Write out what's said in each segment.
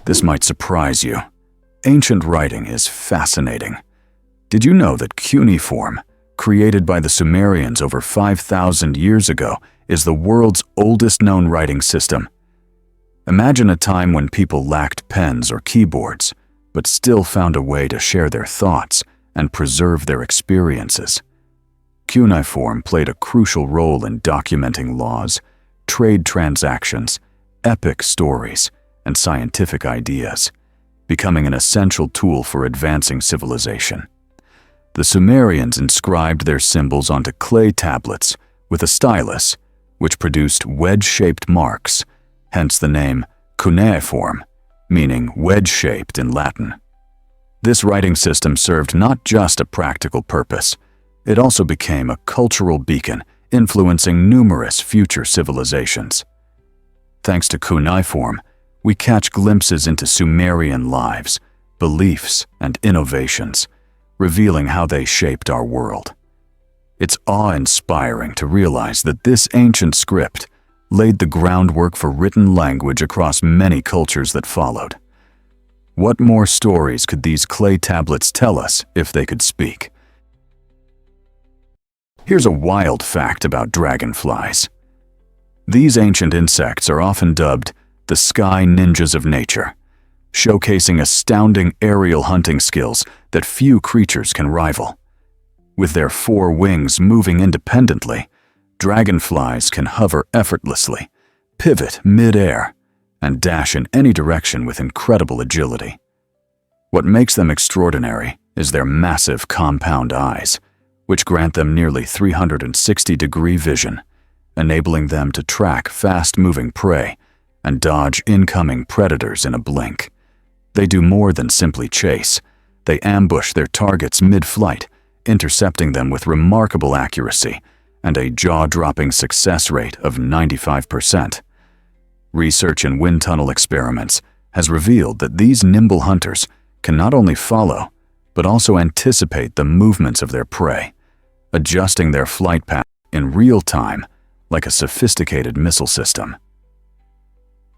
This might surprise you. Ancient writing is fascinating. Did you know that cuneiform, created by the Sumerians over 5,000 years ago, is the world's oldest known writing system? Imagine a time when people lacked pens or keyboards, but still found a way to share their thoughts and preserve their experiences. Cuneiform played a crucial role in documenting laws, trade transactions, epic stories, and scientific ideas, becoming an essential tool for advancing civilization. The Sumerians inscribed their symbols onto clay tablets with a stylus, which produced wedge-shaped marks, hence the name cuneiform, meaning wedge-shaped in Latin. This writing system served not just a practical purpose, it also became a cultural beacon influencing numerous future civilizations. Thanks to cuneiform, we catch glimpses into Sumerian lives, beliefs, and innovations, revealing how they shaped our world. It's awe-inspiring to realize that this ancient script laid the groundwork for written language across many cultures that followed. What more stories could these clay tablets tell us if they could speak? Here's a wild fact about dragonflies. These ancient insects are often dubbed the sky ninjas of nature, showcasing astounding aerial hunting skills that few creatures can rival. With their 4 wings moving independently, dragonflies can hover effortlessly, pivot mid-air, and dash in any direction with incredible agility. What makes them extraordinary is their massive compound eyes, which grant them nearly 360-degree vision, enabling them to track fast-moving prey and dodge incoming predators in a blink. They do more than simply chase. They ambush their targets mid-flight, intercepting them with remarkable accuracy and a jaw-dropping success rate of 95%. Research in wind tunnel experiments has revealed that these nimble hunters can not only follow, but also anticipate the movements of their prey, adjusting their flight path in real time like a sophisticated missile system.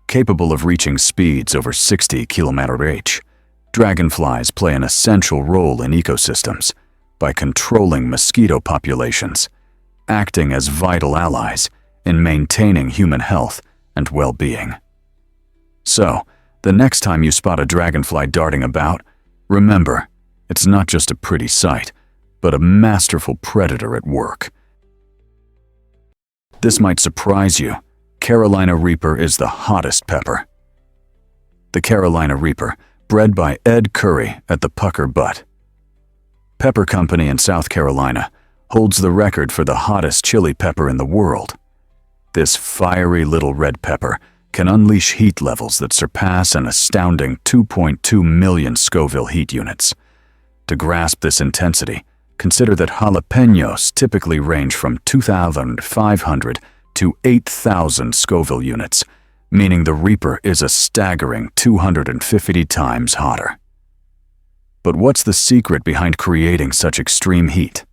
Capable of reaching speeds over 60 km/h, dragonflies play an essential role in ecosystems by controlling mosquito populations, acting as vital allies in maintaining human health and well-being. So, the next time you spot a dragonfly darting about, remember, it's not just a pretty sight, but a masterful predator at work. This might surprise you. Carolina Reaper is the hottest pepper. The Carolina Reaper, bred by Ed Curry at the Pucker Butte Pepper Company in South Carolina, holds the record for the hottest chili pepper in the world. This fiery little red pepper can unleash heat levels that surpass an astounding 2.2 million Scoville heat units. To grasp this intensity, consider that jalapenos typically range from 2,500 to 8,000 Scoville units, meaning the Reaper is a staggering 250 times hotter. But what's the secret behind creating such extreme heat?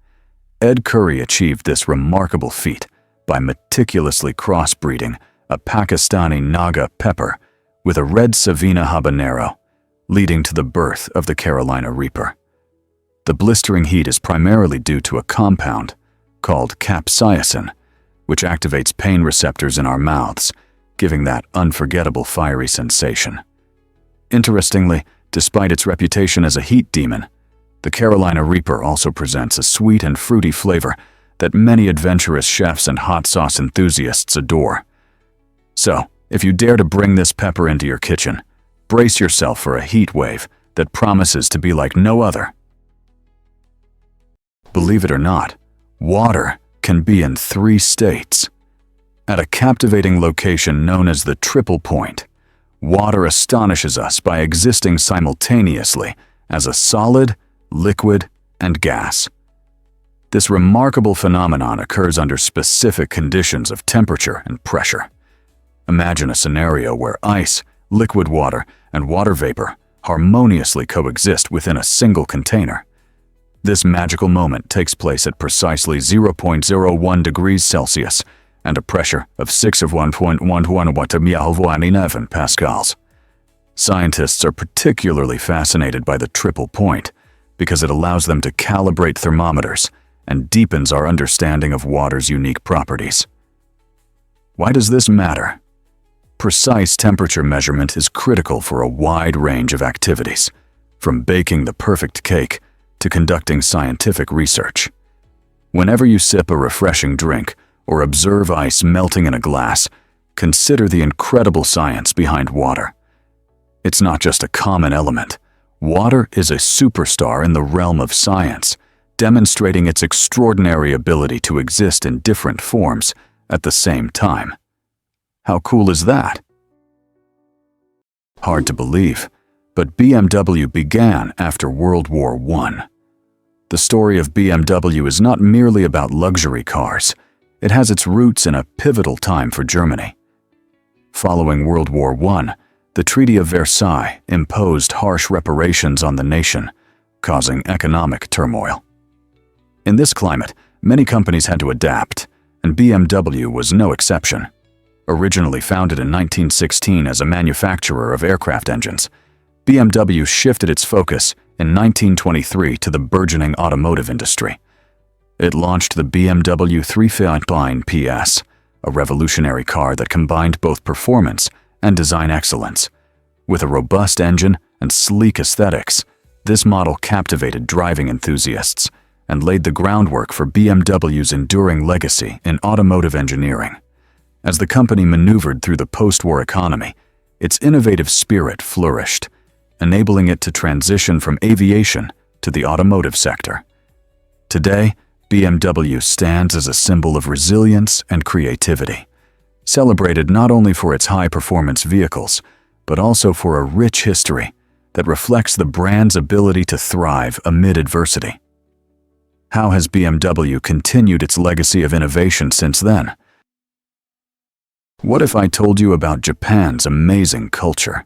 Ed Curry achieved this remarkable feat by meticulously crossbreeding a Pakistani Naga pepper with a red Savina habanero, leading to the birth of the Carolina Reaper. The blistering heat is primarily due to a compound called capsaicin, which activates pain receptors in our mouths, giving that unforgettable fiery sensation. Interestingly, despite its reputation as a heat demon, the Carolina Reaper also presents a sweet and fruity flavor that many adventurous chefs and hot sauce enthusiasts adore. So, if you dare to bring this pepper into your kitchen, brace yourself for a heat wave that promises to be like no other. Believe it or not, water can be in 3 states. At a captivating location known as the Triple Point, water astonishes us by existing simultaneously as a solid, liquid, and gas. This remarkable phenomenon occurs under specific conditions of temperature and pressure. Imagine a scenario where ice, liquid water, and water vapor harmoniously coexist within a single container. This magical moment takes place at precisely 0.01 degrees Celsius and a pressure of 6 of 1.11 pascals. Scientists are particularly fascinated by the triple point because it allows them to calibrate thermometers and deepens our understanding of water's unique properties. Why does this matter? Precise temperature measurement is critical for a wide range of activities, from baking the perfect cake to conducting scientific research. Whenever you sip a refreshing drink or observe ice melting in a glass, consider the incredible science behind water. It's not just a common element. Water is a superstar in the realm of science, demonstrating its extraordinary ability to exist in different forms at the same time. How cool is that? Hard to believe, but BMW began after World War I. The story of BMW is not merely about luxury cars. It has its roots in a pivotal time for Germany. Following World War I, the Treaty of Versailles imposed harsh reparations on the nation, causing economic turmoil. In this climate, many companies had to adapt, and BMW was no exception. Originally founded in 1916 as a manufacturer of aircraft engines, BMW shifted its focus in 1923 to the burgeoning automotive industry. It launched the BMW 315 PS, a revolutionary car that combined both performance and design excellence. With a robust engine and sleek aesthetics, this model captivated driving enthusiasts and laid the groundwork for BMW's enduring legacy in automotive engineering. As the company maneuvered through the post-war economy, its innovative spirit flourished, enabling it to transition from aviation to the automotive sector. Today, BMW stands as a symbol of resilience and creativity, celebrated not only for its high-performance vehicles, but also for a rich history that reflects the brand's ability to thrive amid adversity. How has BMW continued its legacy of innovation since then? What if I told you about Japan's amazing culture?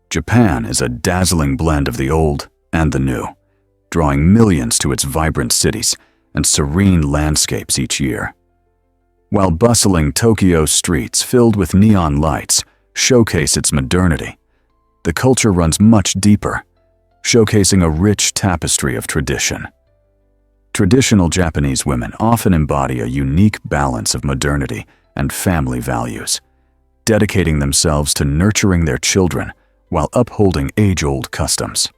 Japan is a dazzling blend of the old and the new, drawing millions to its vibrant cities and serene landscapes each year. While bustling Tokyo streets filled with neon lights showcase its modernity, the culture runs much deeper, showcasing a rich tapestry of tradition. Traditional Japanese women often embody a unique balance of modernity and family values, dedicating themselves to nurturing their children while upholding age-old customs.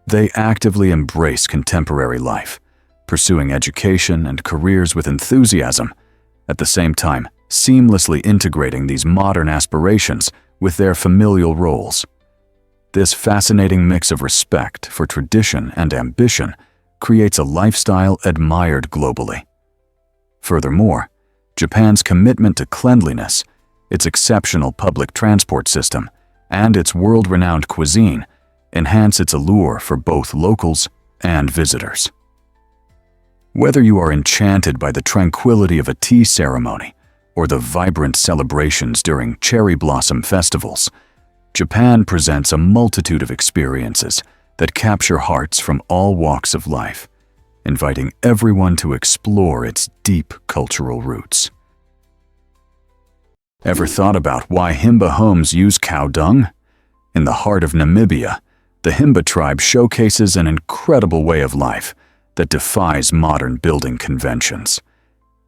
They actively embrace contemporary life, pursuing education and careers with enthusiasm, at the same time seamlessly integrating these modern aspirations with their familial roles. This fascinating mix of respect for tradition and ambition creates a lifestyle admired globally. Furthermore, Japan's commitment to cleanliness, its exceptional public transport system, and its world-renowned cuisine enhance its allure for both locals and visitors. Whether you are enchanted by the tranquility of a tea ceremony or the vibrant celebrations during cherry blossom festivals, Japan presents a multitude of experiences that capture hearts from all walks of life, inviting everyone to explore its deep cultural roots. Ever thought about why Himba homes use cow dung? In the heart of Namibia, the Himba tribe showcases an incredible way of life that defies modern building conventions.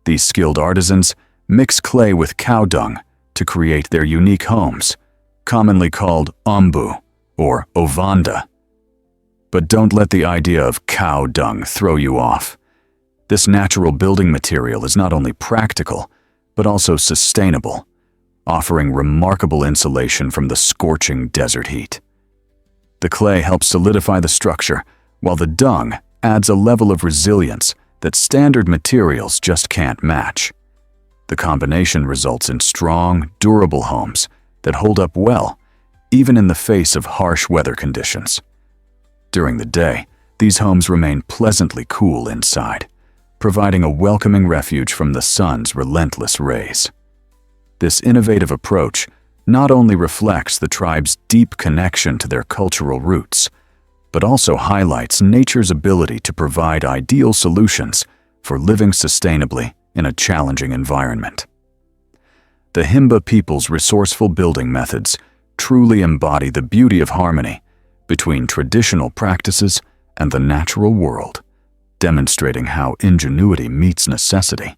These skilled artisans mix clay with cow dung to create their unique homes, commonly called ombu or ovanda. But don't let the idea of cow dung throw you off. This natural building material is not only practical, but also sustainable, offering remarkable insulation from the scorching desert heat. The clay helps solidify the structure, while the dung adds a level of resilience that standard materials just can't match. The combination results in strong, durable homes that hold up well, even in the face of harsh weather conditions. During the day, these homes remain pleasantly cool inside, providing a welcoming refuge from the sun's relentless rays. This innovative approach not only reflects the tribe's deep connection to their cultural roots, but also highlights nature's ability to provide ideal solutions for living sustainably in a challenging environment. The Himba people's resourceful building methods truly embody the beauty of harmony between traditional practices and the natural world, demonstrating how ingenuity meets necessity.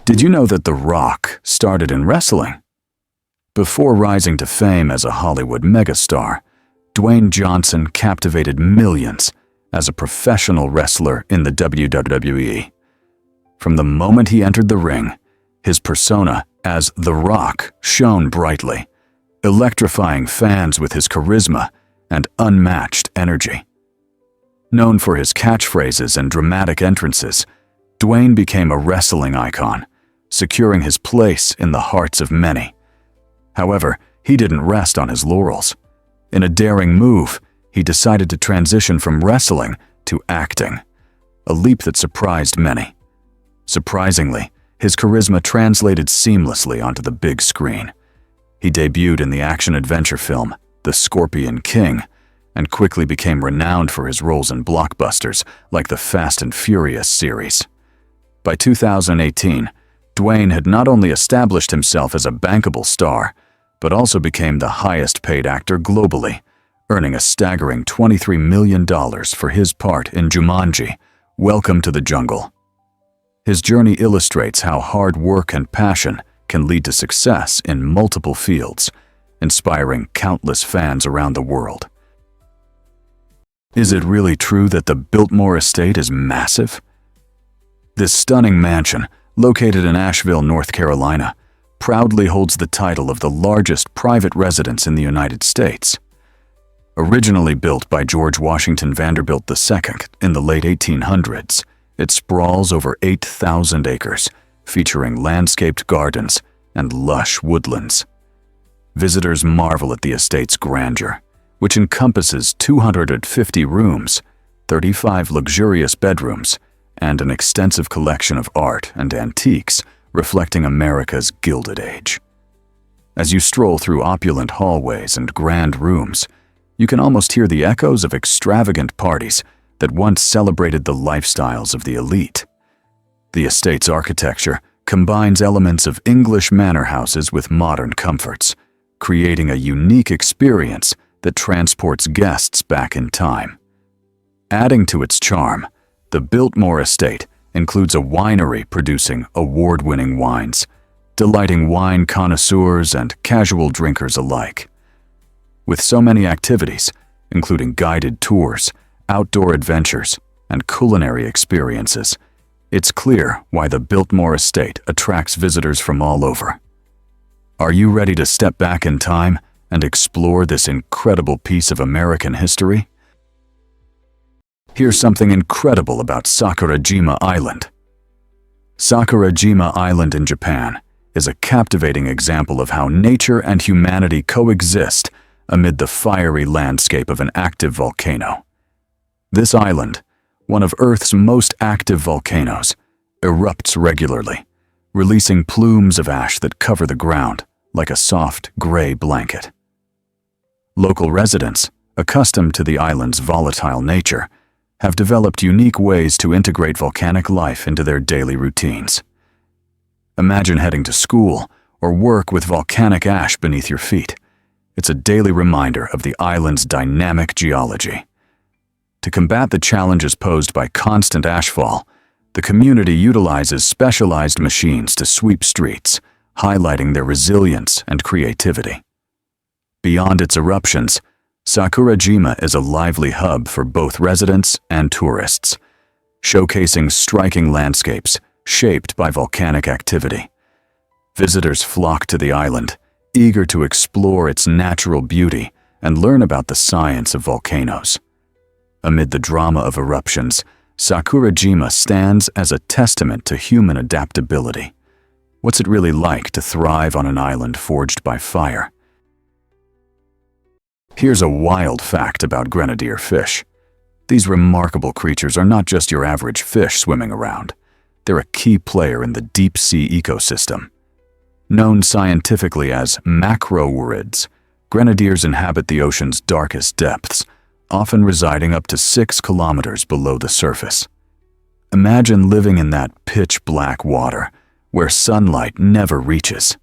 Did you know that The Rock started in wrestling? Before rising to fame as a Hollywood megastar, Dwayne Johnson captivated millions as a professional wrestler in the WWE. From the moment he entered the ring, his persona as The Rock shone brightly, electrifying fans with his charisma and unmatched energy. Known for his catchphrases and dramatic entrances, Dwayne became a wrestling icon, securing his place in the hearts of many. However, he didn't rest on his laurels. In a daring move, he decided to transition from wrestling to acting, a leap that surprised many. Surprisingly, his charisma translated seamlessly onto the big screen. He debuted in the action-adventure film The Scorpion King and quickly became renowned for his roles in blockbusters like the Fast and Furious series. By 2018, Dwayne had not only established himself as a bankable star, but also became the highest-paid actor globally, earning a staggering $23 million for his part in Jumanji: Welcome to the Jungle. His journey illustrates how hard work and passion can lead to success in multiple fields, inspiring countless fans around the world. Is it really true that the Builtmore Estate is massive? This stunning mansion, located in Asheville, North Carolina, proudly holds the title of the largest private residence in the United States. Originally built by George Washington Vanderbilt II in the late 1800s, it sprawls over 8,000 acres, featuring landscaped gardens and lush woodlands. Visitors marvel at the estate's grandeur, which encompasses 250 rooms, 35 luxurious bedrooms, and an extensive collection of art and antiques reflecting America's Gilded Age. As you stroll through opulent hallways and grand rooms, you can almost hear the echoes of extravagant parties that once celebrated the lifestyles of the elite. The estate's architecture combines elements of English manor houses with modern comforts, creating a unique experience that transports guests back in time. Adding to its charm, the Builtmore Estate includes a winery producing award-winning wines, delighting wine connoisseurs and casual drinkers alike. With so many activities, including guided tours, outdoor adventures, and culinary experiences, it's clear why the Builtmore Estate attracts visitors from all over. Are you ready to step back in time and explore this incredible piece of American history? Here's something incredible about Sakurajima Island. Sakurajima Island in Japan is a captivating example of how nature and humanity coexist amid the fiery landscape of an active volcano. This island, one of Earth's most active volcanoes, erupts regularly, releasing plumes of ash that cover the ground like a soft gray blanket. Local residents, accustomed to the island's volatile nature, have developed unique ways to integrate volcanic life into their daily routines. Imagine heading to school or work with volcanic ash beneath your feet. It's a daily reminder of the island's dynamic geology. To combat the challenges posed by constant ashfall, the community utilizes specialized machines to sweep streets, highlighting their resilience and creativity. Beyond its eruptions, Sakurajima is a lively hub for both residents and tourists, showcasing striking landscapes shaped by volcanic activity. Visitors flock to the island, eager to explore its natural beauty and learn about the science of volcanoes. Amid the drama of eruptions, Sakurajima stands as a testament to human adaptability. What's it really like to thrive on an island forged by fire? Here's a wild fact about Grenadier fish. These remarkable creatures are not just your average fish swimming around. They're a key player in the deep-sea ecosystem. Known scientifically as macrowarids, grenadiers inhabit the ocean's darkest depths, often residing up to 6 kilometers below the surface. Imagine living in that pitch-black water, where sunlight never reaches.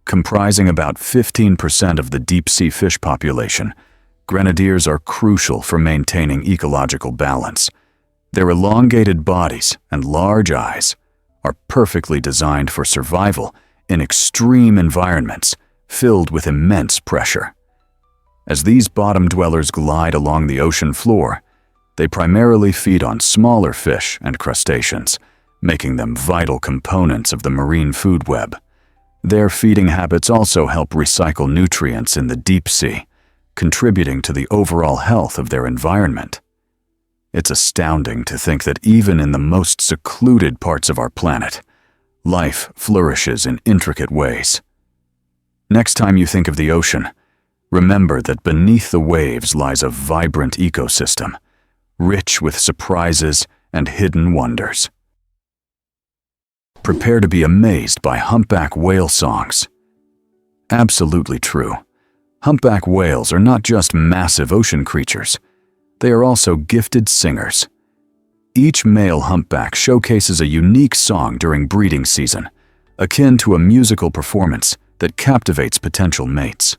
Comprising about 15% of the deep-sea fish population, grenadiers are crucial for maintaining ecological balance. Their elongated bodies and large eyes are perfectly designed for survival in extreme environments filled with immense pressure. As these bottom dwellers glide along the ocean floor, they primarily feed on smaller fish and crustaceans, making them vital components of the marine food web. Their feeding habits also help recycle nutrients in the deep sea, contributing to the overall health of their environment. It's astounding to think that even in the most secluded parts of our planet, life flourishes in intricate ways. Next time you think of the ocean, remember that beneath the waves lies a vibrant ecosystem, rich with surprises and hidden wonders. Prepare to be amazed by humpback whale songs. Absolutely true. Humpback whales are not just massive ocean creatures. They are also gifted singers. Each male humpback showcases a unique song during breeding season, akin to a musical performance that captivates potential mates.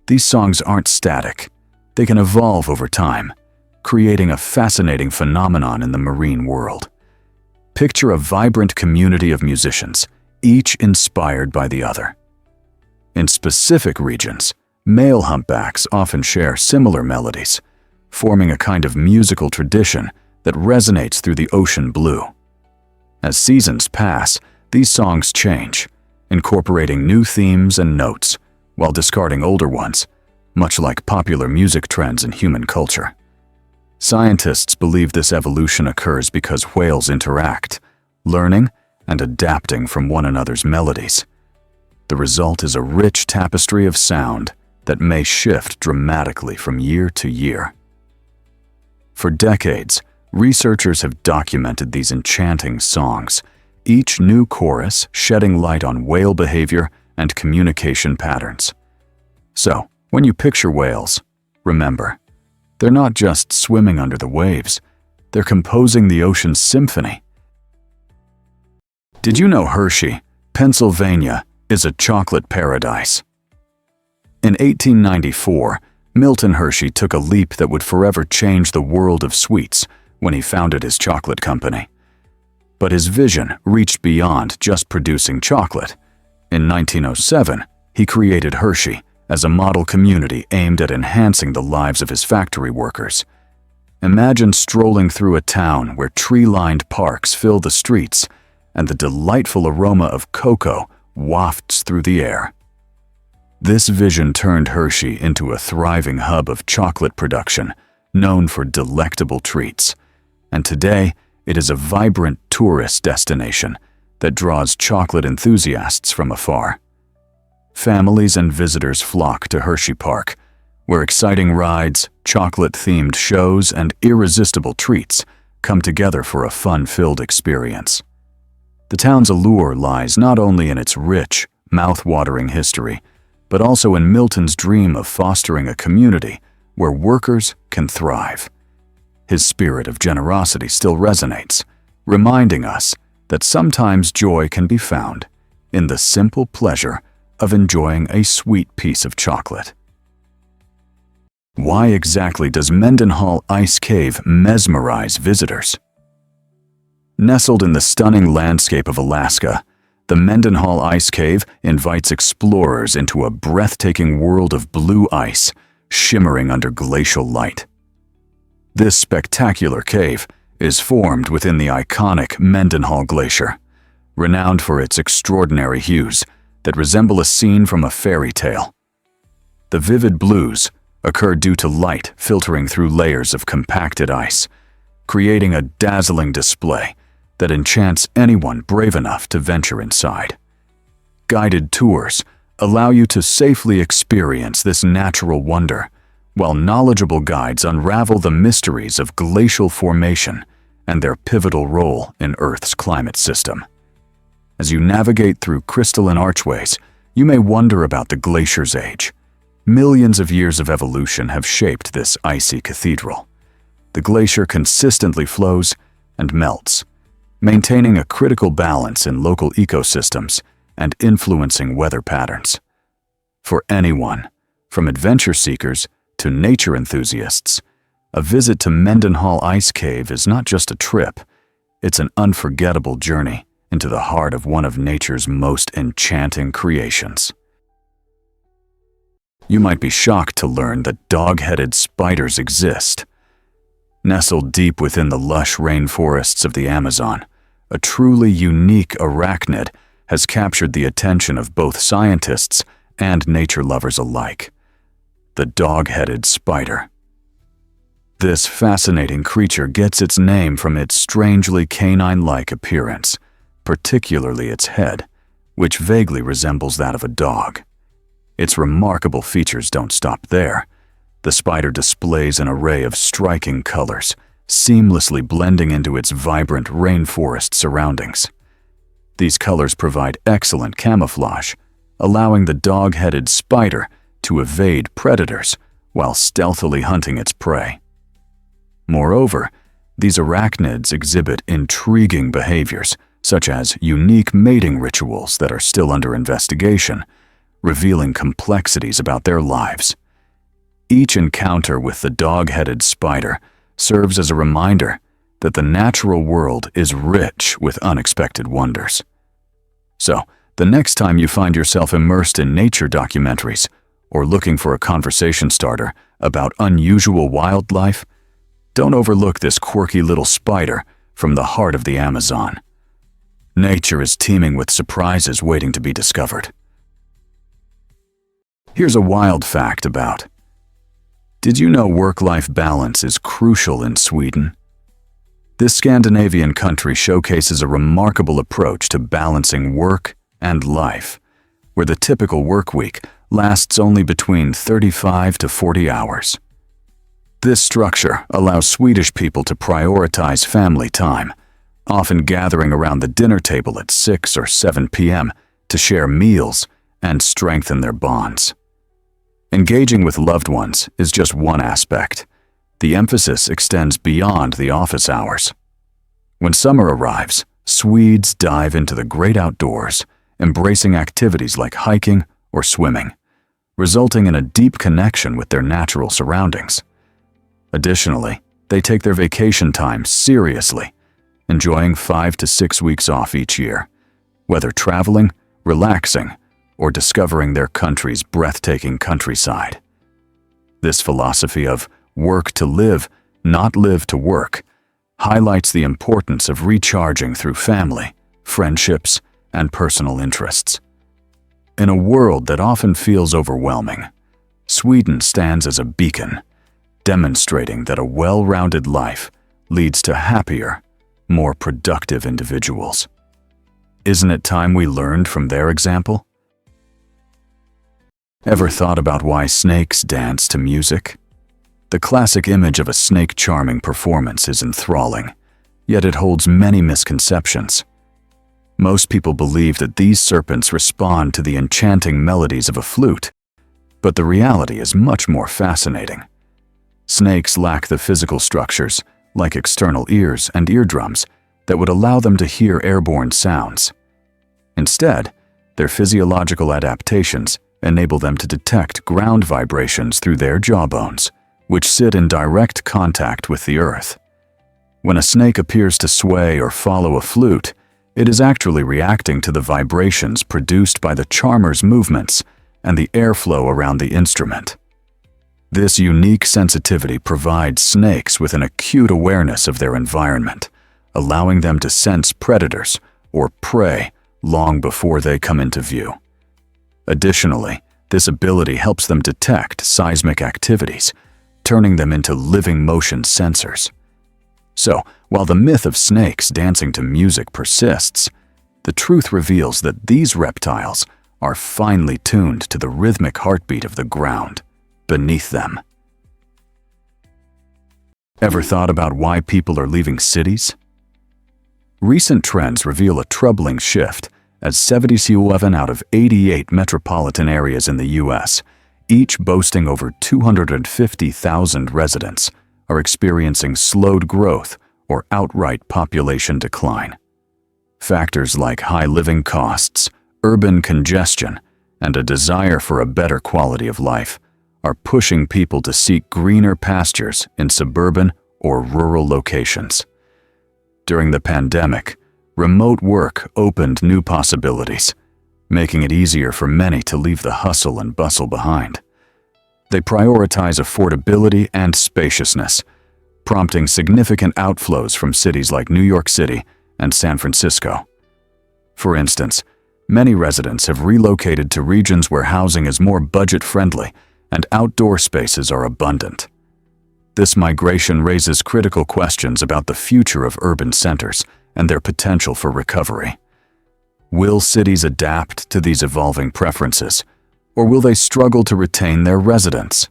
These songs aren't static. They can evolve over time, creating a fascinating phenomenon in the marine world. Picture a vibrant community of musicians, each inspired by the other. In specific regions, male humpbacks often share similar melodies, forming a kind of musical tradition that resonates through the ocean blue. As seasons pass, these songs change, incorporating new themes and notes while discarding older ones, much like popular music trends in human culture. Scientists believe this evolution occurs because whales interact, learning and adapting from one another's melodies. The result is a rich tapestry of sound that may shift dramatically from year to year. For decades, researchers have documented these enchanting songs, each new chorus shedding light on whale behavior and communication patterns. So, when you picture whales, remember, they're not just swimming under the waves, they're composing the ocean's symphony. Did you know Hershey, Pennsylvania, is a chocolate paradise? In 1894, Milton Hershey took a leap that would forever change the world of sweets when he founded his chocolate company. But his vision reached beyond just producing chocolate. In 1907, he created Hershey as a model community aimed at enhancing the lives of his factory workers. Imagine strolling through a town where tree-lined parks fill the streets and the delightful aroma of cocoa wafts through the air. This vision turned Hershey into a thriving hub of chocolate production, known for delectable treats. And today, it is a vibrant tourist destination that draws chocolate enthusiasts from afar. Families and visitors flock to Hershey Park, where exciting rides, chocolate-themed shows, and irresistible treats come together for a fun-filled experience. The town's allure lies not only in its rich, mouth-watering history, but also in Milton's dream of fostering a community where workers can thrive. His spirit of generosity still resonates, reminding us that sometimes joy can be found in the simple pleasure of enjoying a sweet piece of chocolate. Why exactly does Mendenhal Ice Cave mesmerize visitors? Nestled in the stunning landscape of Alaska, the Mendenhal Ice Cave invites explorers into a breathtaking world of blue ice shimmering under glacial light. This spectacular cave is formed within the iconic Mendenhal Glacier, renowned for its extraordinary hues that resemble a scene from a fairy tale. The vivid blues occur due to light filtering through layers of compacted ice, creating a dazzling display that enchants anyone brave enough to venture inside. Guided tours allow you to safely experience this natural wonder, while knowledgeable guides unravel the mysteries of glacial formation and their pivotal role in Earth's climate system. As you navigate through crystalline archways, you may wonder about the glacier's age. Millions of years of evolution have shaped this icy cathedral. The glacier consistently flows and melts, maintaining a critical balance in local ecosystems and influencing weather patterns. For anyone, from adventure seekers to nature enthusiasts, a visit to Mendenhal Ice Cave is not just a trip, it's an unforgettable journey into the heart of one of nature's most enchanting creations. You might be shocked to learn that dog-headed spiders exist. Nestled deep within the lush rainforests of the Amazon, a truly unique arachnid has captured the attention of both scientists and nature lovers alike: the dog-headed spider. This fascinating creature gets its name from its strangely canine-like appearance, particularly its head, which vaguely resembles that of a dog. Its remarkable features don't stop there. The spider displays an array of striking colors, seamlessly blending into its vibrant rainforest surroundings. These colors provide excellent camouflage, allowing the dog-headed spider to evade predators while stealthily hunting its prey. Moreover, these arachnids exhibit intriguing behaviors, such as unique mating rituals that are still under investigation, revealing complexities about their lives. Each encounter with the dog-headed spider serves as a reminder that the natural world is rich with unexpected wonders. So, the next time you find yourself immersed in nature documentaries or looking for a conversation starter about unusual wildlife, don't overlook this quirky little spider from the heart of the Amazon. Nature is teeming with surprises waiting to be discovered. Here's a wild fact about: did you know work-life balance is crucial in Sweden? This Scandinavian country showcases a remarkable approach to balancing work and life, where the typical work week lasts only between 35 to 40 hours. This structure allows Swedish people to prioritize family time, often gathering around the dinner table at 6 or 7 p.m. to share meals and strengthen their bonds. Engaging with loved ones is just one aspect. The emphasis extends beyond the office hours. When summer arrives, Swedes dive into the great outdoors, embracing activities like hiking or swimming, resulting in a deep connection with their natural surroundings. Additionally, they take their vacation time seriously, enjoying 5 to 6 weeks off each year, whether traveling, relaxing, or discovering their country's breathtaking countryside. This philosophy of work to live, not live to work, highlights the importance of recharging through family, friendships, and personal interests. In a world that often feels overwhelming, Sweden stands as a beacon, demonstrating that a well-rounded life leads to happier, more productive individuals. Isn't it time we learned from their example? Ever thought about why snakes dance to music? The classic image of a snake charming performance is enthralling, yet it holds many misconceptions. Most people believe that these serpents respond to the enchanting melodies of a flute, but the reality is much more fascinating. Snakes lack the physical structures, like external ears and eardrums, that would allow them to hear airborne sounds. Instead, their physiological adaptations enable them to detect ground vibrations through their jawbones, which sit in direct contact with the earth. When a snake appears to sway or follow a flute, it is actually reacting to the vibrations produced by the charmer's movements and the airflow around the instrument. This unique sensitivity provides snakes with an acute awareness of their environment, allowing them to sense predators or prey long before they come into view. Additionally, this ability helps them detect seismic activities, turning them into living motion sensors. So, while the myth of snakes dancing to music persists, the truth reveals that these reptiles are finely tuned to the rhythmic heartbeat of the ground beneath them. Ever thought about why people are leaving cities? Recent trends reveal a troubling shift, as 77 out of 88 metropolitan areas in the U.S., each boasting over 250,000 residents, are experiencing slowed growth or outright population decline. Factors like high living costs, urban congestion and a desire for a better quality of life are pushing people to seek greener pastures in suburban or rural locations. During the pandemic, remote work opened new possibilities, making it easier for many to leave the hustle and bustle behind. They prioritize affordability and spaciousness, prompting significant outflows from cities like New York City and San Francisco. For instance, many residents have relocated to regions where housing is more budget-friendly and outdoor spaces are abundant. This migration raises critical questions about the future of urban centers and their potential for recovery. Will cities adapt to these evolving preferences, or will they struggle to retain their residents?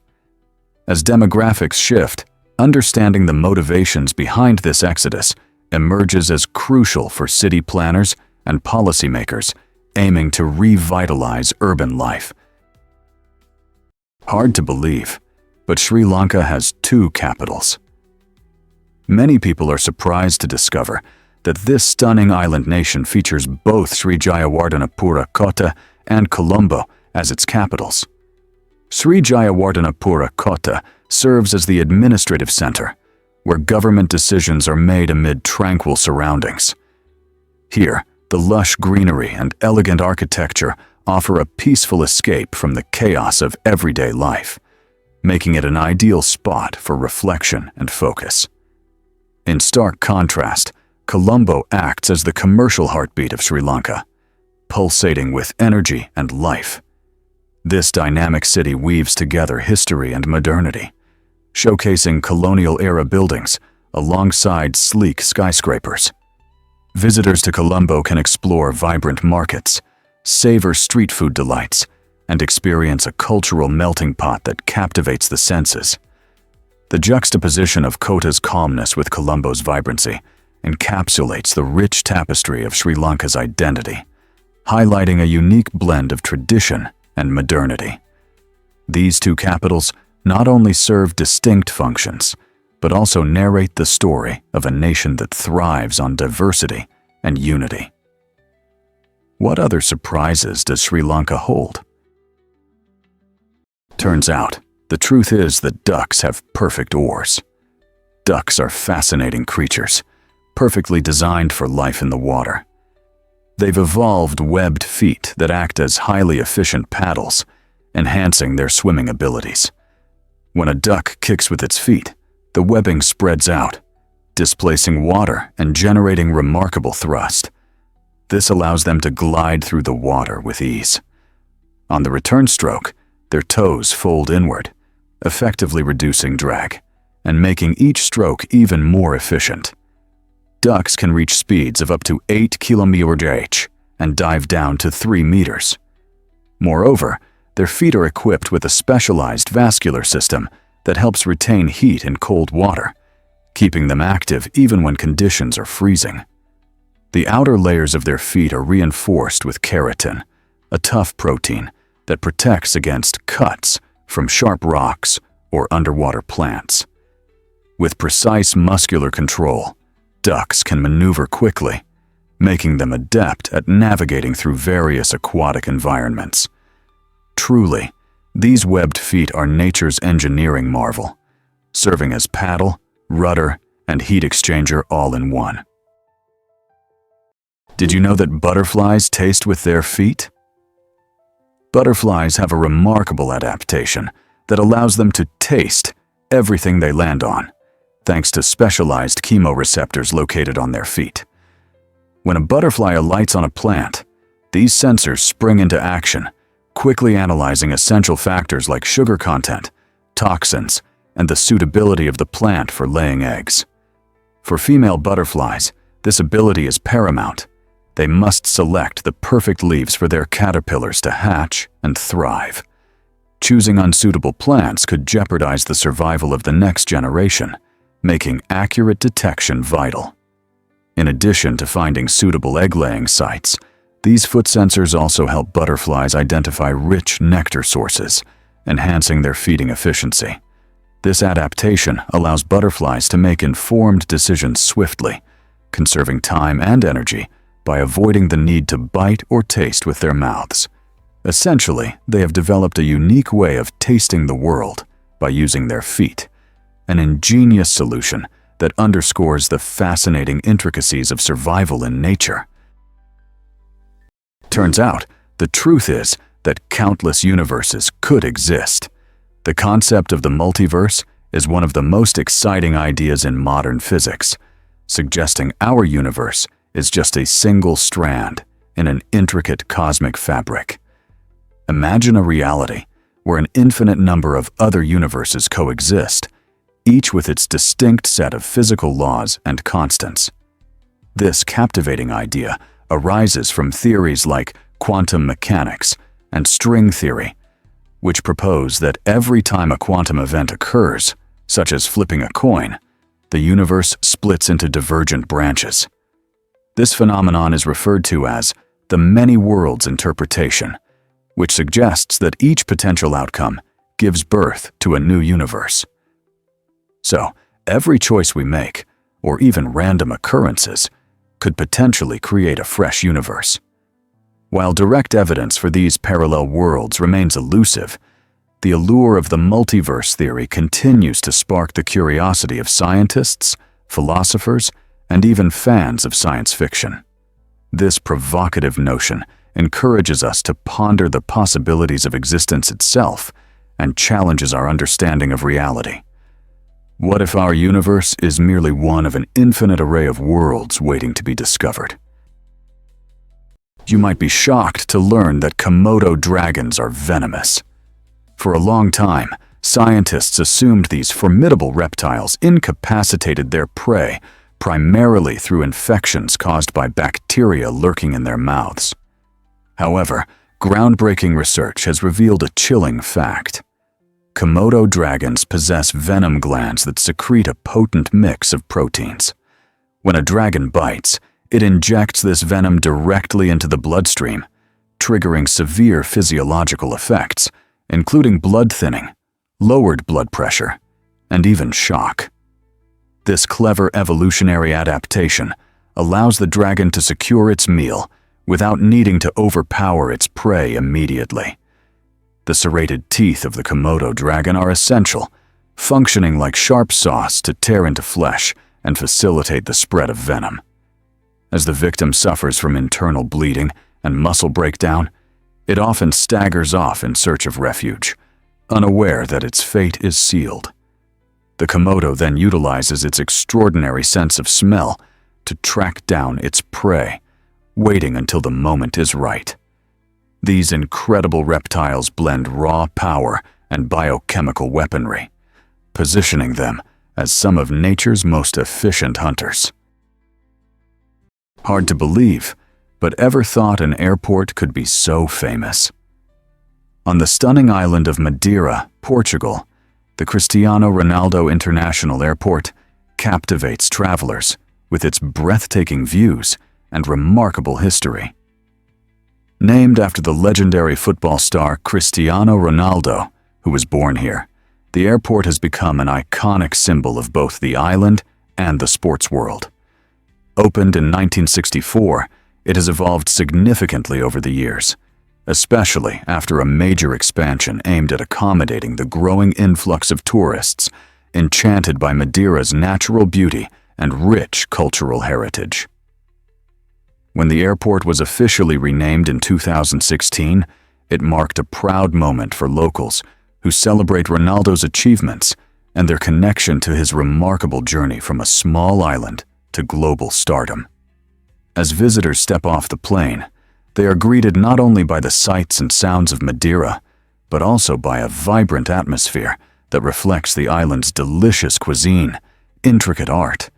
As demographics shift, understanding the motivations behind this exodus emerges as crucial for city planners and policymakers aiming to revitalize urban life. Hard to believe, but Sri Lanka has two capitals. Many people are surprised to discover that this stunning island nation features both Sri Jayawardenepura Kota and Colombo as its capitals. Sri Jayawardenepura Kota serves as the administrative center, where government decisions are made amid tranquil surroundings. Here, the lush greenery and elegant architecture offer a peaceful escape from the chaos of everyday life, making it an ideal spot for reflection and focus. In stark contrast, Colombo acts as the commercial heartbeat of Sri Lanka, pulsating with energy and life. This dynamic city weaves together history and modernity, showcasing colonial-era buildings alongside sleek skyscrapers. Visitors to Colombo can explore vibrant markets, savor street food delights, and experience a cultural melting pot that captivates the senses. The juxtaposition of Kota's calmness with Colombo's vibrancy encapsulates the rich tapestry of Sri Lanka's identity, highlighting a unique blend of tradition and modernity. These two capitals not only serve distinct functions, but also narrate the story of a nation that thrives on diversity and unity. What other surprises does Sri Lanka hold? Turns out, the truth is that ducks have perfect oars. Ducks are fascinating creatures, perfectly designed for life in the water. They've evolved webbed feet that act as highly efficient paddles, enhancing their swimming abilities. When a duck kicks with its feet, the webbing spreads out, displacing water and generating remarkable thrust. This allows them to glide through the water with ease. On the return stroke, their toes fold inward, effectively reducing drag and making each stroke even more efficient. Ducks can reach speeds of up to 8 km/h and dive down to 3 meters. Moreover, their feet are equipped with a specialized vascular system that helps retain heat in cold water, keeping them active even when conditions are freezing. The outer layers of their feet are reinforced with keratin, a tough protein that protects against cuts from sharp rocks or underwater plants. With precise muscular control, ducks can maneuver quickly, making them adept at navigating through various aquatic environments. Truly, these webbed feet are nature's engineering marvel, serving as paddle, rudder, and heat exchanger all in one. Did you know that butterflies taste with their feet? Butterflies have a remarkable adaptation that allows them to taste everything they land on, thanks to specialized chemoreceptors located on their feet. When a butterfly alights on a plant, these sensors spring into action, quickly analyzing essential factors like sugar content, toxins, and the suitability of the plant for laying eggs. For female butterflies, this ability is paramount. They must select the perfect leaves for their caterpillars to hatch and thrive. Choosing unsuitable plants could jeopardize the survival of the next generation, making accurate detection vital. In addition to finding suitable egg-laying sites, these foot sensors also help butterflies identify rich nectar sources, enhancing their feeding efficiency. This adaptation allows butterflies to make informed decisions swiftly, conserving time and energy by avoiding the need to bite or taste with their mouths. Essentially, they have developed a unique way of tasting the world by using their feet, an ingenious solution that underscores the fascinating intricacies of survival in nature. Turns out, the truth is that countless universes could exist. The concept of the multiverse is one of the most exciting ideas in modern physics, suggesting our universe is just a single strand in an intricate cosmic fabric. Imagine a reality where an infinite number of other universes coexist, each with its distinct set of physical laws and constants. This captivating idea arises from theories like quantum mechanics and string theory, which propose that every time a quantum event occurs, such as flipping a coin, the universe splits into divergent branches. This phenomenon is referred to as the many worlds interpretation, which suggests that each potential outcome gives birth to a new universe. So, every choice we make, or even random occurrences, could potentially create a fresh universe. While direct evidence for these parallel worlds remains elusive, the allure of the multiverse theory continues to spark the curiosity of scientists, philosophers, and even fans of science fiction. This provocative notion encourages us to ponder the possibilities of existence itself and challenges our understanding of reality. What if our universe is merely one of an infinite array of worlds waiting to be discovered? You might be shocked to learn that Komodo dragons are venomous. For a long time, scientists assumed these formidable reptiles incapacitated their prey primarily through infections caused by bacteria lurking in their mouths. However, groundbreaking research has revealed a chilling fact. Komodo dragons possess venom glands that secrete a potent mix of proteins. When a dragon bites, it injects this venom directly into the bloodstream, triggering severe physiological effects, including blood thinning, lowered blood pressure, and even shock. This clever evolutionary adaptation allows the dragon to secure its meal without needing to overpower its prey immediately. The serrated teeth of the Komodo dragon are essential, functioning like sharp saws to tear into flesh and facilitate the spread of venom. As the victim suffers from internal bleeding and muscle breakdown, it often staggers off in search of refuge, unaware that its fate is sealed. The Komodo then utilizes its extraordinary sense of smell to track down its prey, waiting until the moment is right. These incredible reptiles blend raw power and biochemical weaponry, positioning them as some of nature's most efficient hunters. Hard to believe, but ever thought an airport could be so famous? On the stunning island of Madeira, Portugal, the Cristiano Ronaldo International Airport captivates travelers with its breathtaking views and remarkable history. Named after the legendary football star Cristiano Ronaldo, who was born here, the airport has become an iconic symbol of both the island and the sports world. Opened in 1964, it has evolved significantly over the years, especially after a major expansion aimed at accommodating the growing influx of tourists enchanted by Madeira's natural beauty and rich cultural heritage. When the airport was officially renamed in 2016, it marked a proud moment for locals who celebrate Ronaldo's achievements and their connection to his remarkable journey from a small island to global stardom. As visitors step off the plane, they are greeted not only by the sights and sounds of Madeira, but also by a vibrant atmosphere that reflects the island's delicious cuisine, intricate art,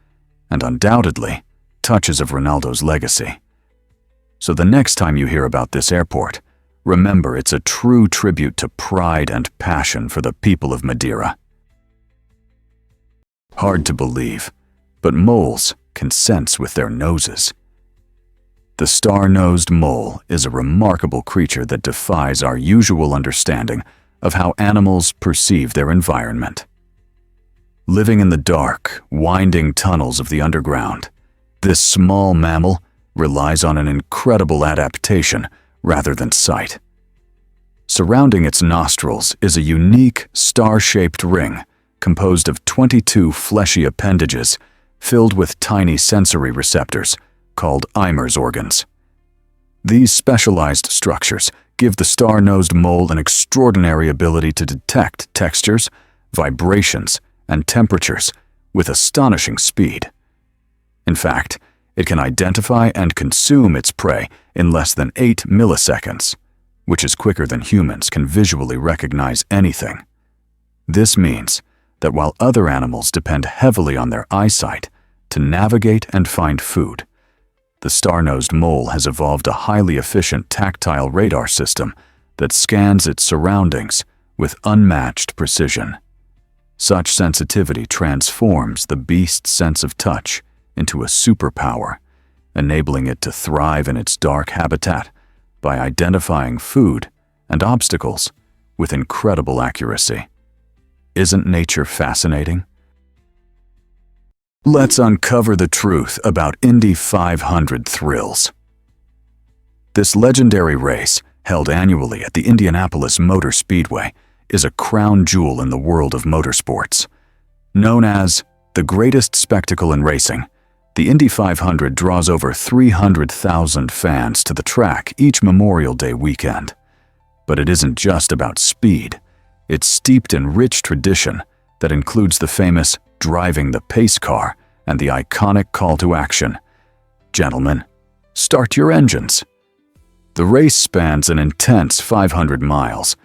and undoubtedly, touches of Ronaldo's legacy. So the next time you hear about this airport, remember it's a true tribute to pride and passion for the people of Madeira. Hard to believe, but moles can sense with their noses. The Starnosed Mole is a remarkable creature that defies our usual understanding of how animals perceive their environment. Living in the dark, winding tunnels of the underground, this small mammal relies on an incredible adaptation rather than sight. Surrounding its nostrils is a unique, star-shaped ring composed of 22 fleshy appendages filled with tiny sensory receptors called Eimer's organs. These specialized structures give the Starnosed Mole an extraordinary ability to detect textures, vibrations, and temperatures with astonishing speed. In fact, it can identify and consume its prey in less than 8 milliseconds, which is quicker than humans can visually recognize anything. This means that while other animals depend heavily on their eyesight to navigate and find food, the Starnosed Mole has evolved a highly efficient tactile radar system that scans its surroundings with unmatched precision. Such sensitivity transforms the beast's sense of touch into a superpower, enabling it to thrive in its dark habitat by identifying food and obstacles with incredible accuracy. Isn't nature fascinating? Let's uncover the truth about Indy 500 thrills. This legendary race, held annually at the Indianapolis Motor Speedway, is a crown jewel in the world of motorsports. Known as the greatest spectacle in racing, the Indy 500 draws over 300,000 fans to the track each Memorial Day weekend. But it isn't just about speed. It's steeped in rich tradition that includes the famous driving the pace car and the iconic call to action, "Gentlemen, start your engines." The race spans an intense 500 miles,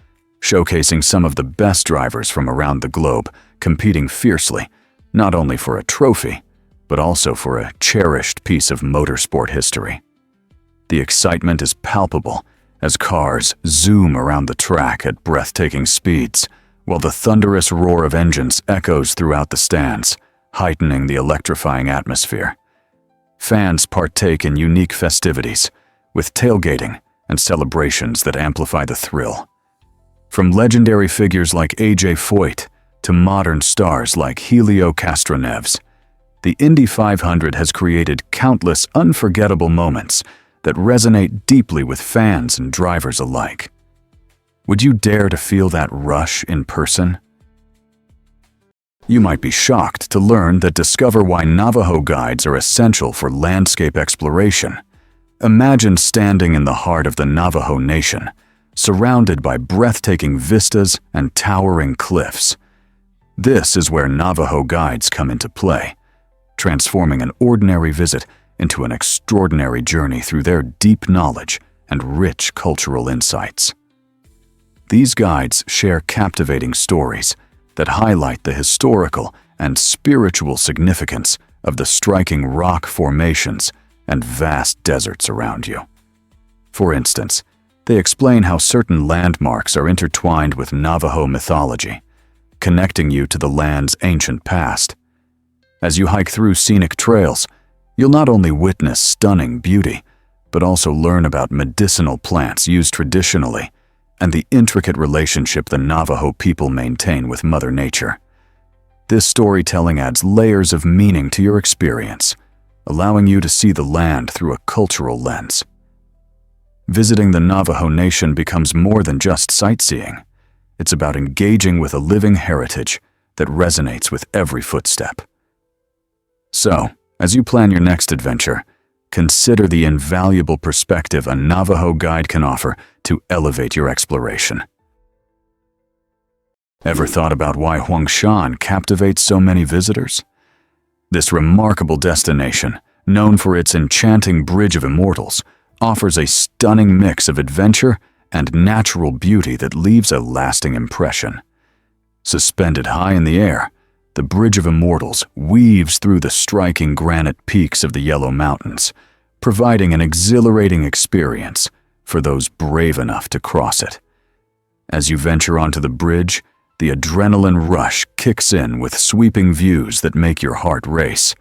showcasing some of the best drivers from around the globe competing fiercely, not only for a trophy, but also for a cherished piece of motorsport history. The excitement is palpable as cars zoom around the track at breathtaking speeds, while the thunderous roar of engines echoes throughout the stands, heightening the electrifying atmosphere. Fans partake in unique festivities, with tailgating and celebrations that amplify the thrill. From legendary figures like AJ Foyt to modern stars like Helio Castroneves, the Indy 500 has created countless unforgettable moments that resonate deeply with fans and drivers alike. Would you dare to feel that rush in person? You might be shocked to learn that discover why Navajo guides are essential for landscape exploration. Imagine standing in the heart of the Navajo Nation, surrounded by breathtaking vistas and towering cliffs. This is where Navajo guides come into play, transforming an ordinary visit into an extraordinary journey through their deep knowledge and rich cultural insights. These guides share captivating stories that highlight the historical and spiritual significance of the striking rock formations and vast deserts around you. For instance, they explain how certain landmarks are intertwined with Navajo mythology, connecting you to the land's ancient past. As you hike through scenic trails, you'll not only witness stunning beauty, but also learn about medicinal plants used traditionally and the intricate relationship the Navajo people maintain with Mother Nature. This storytelling adds layers of meaning to your experience, allowing you to see the land through a cultural lens. Visiting the Navajo Nation becomes more than just sightseeing. It's about engaging with a living heritage that resonates with every footstep. So, as you plan your next adventure, consider the invaluable perspective a Navajo guide can offer to elevate your exploration. Ever thought about why Huangshan captivates so many visitors? This remarkable destination, known for its enchanting Bridge of Immortals, offers a stunning mix of adventure and natural beauty that leaves a lasting impression. Suspended high in the air, the Bridge of Immortals weaves through the striking granite peaks of the Yellow Mountains, providing an exhilarating experience for those brave enough to cross it. As you venture onto the bridge, the adrenaline rush kicks in with sweeping views that make your heart race.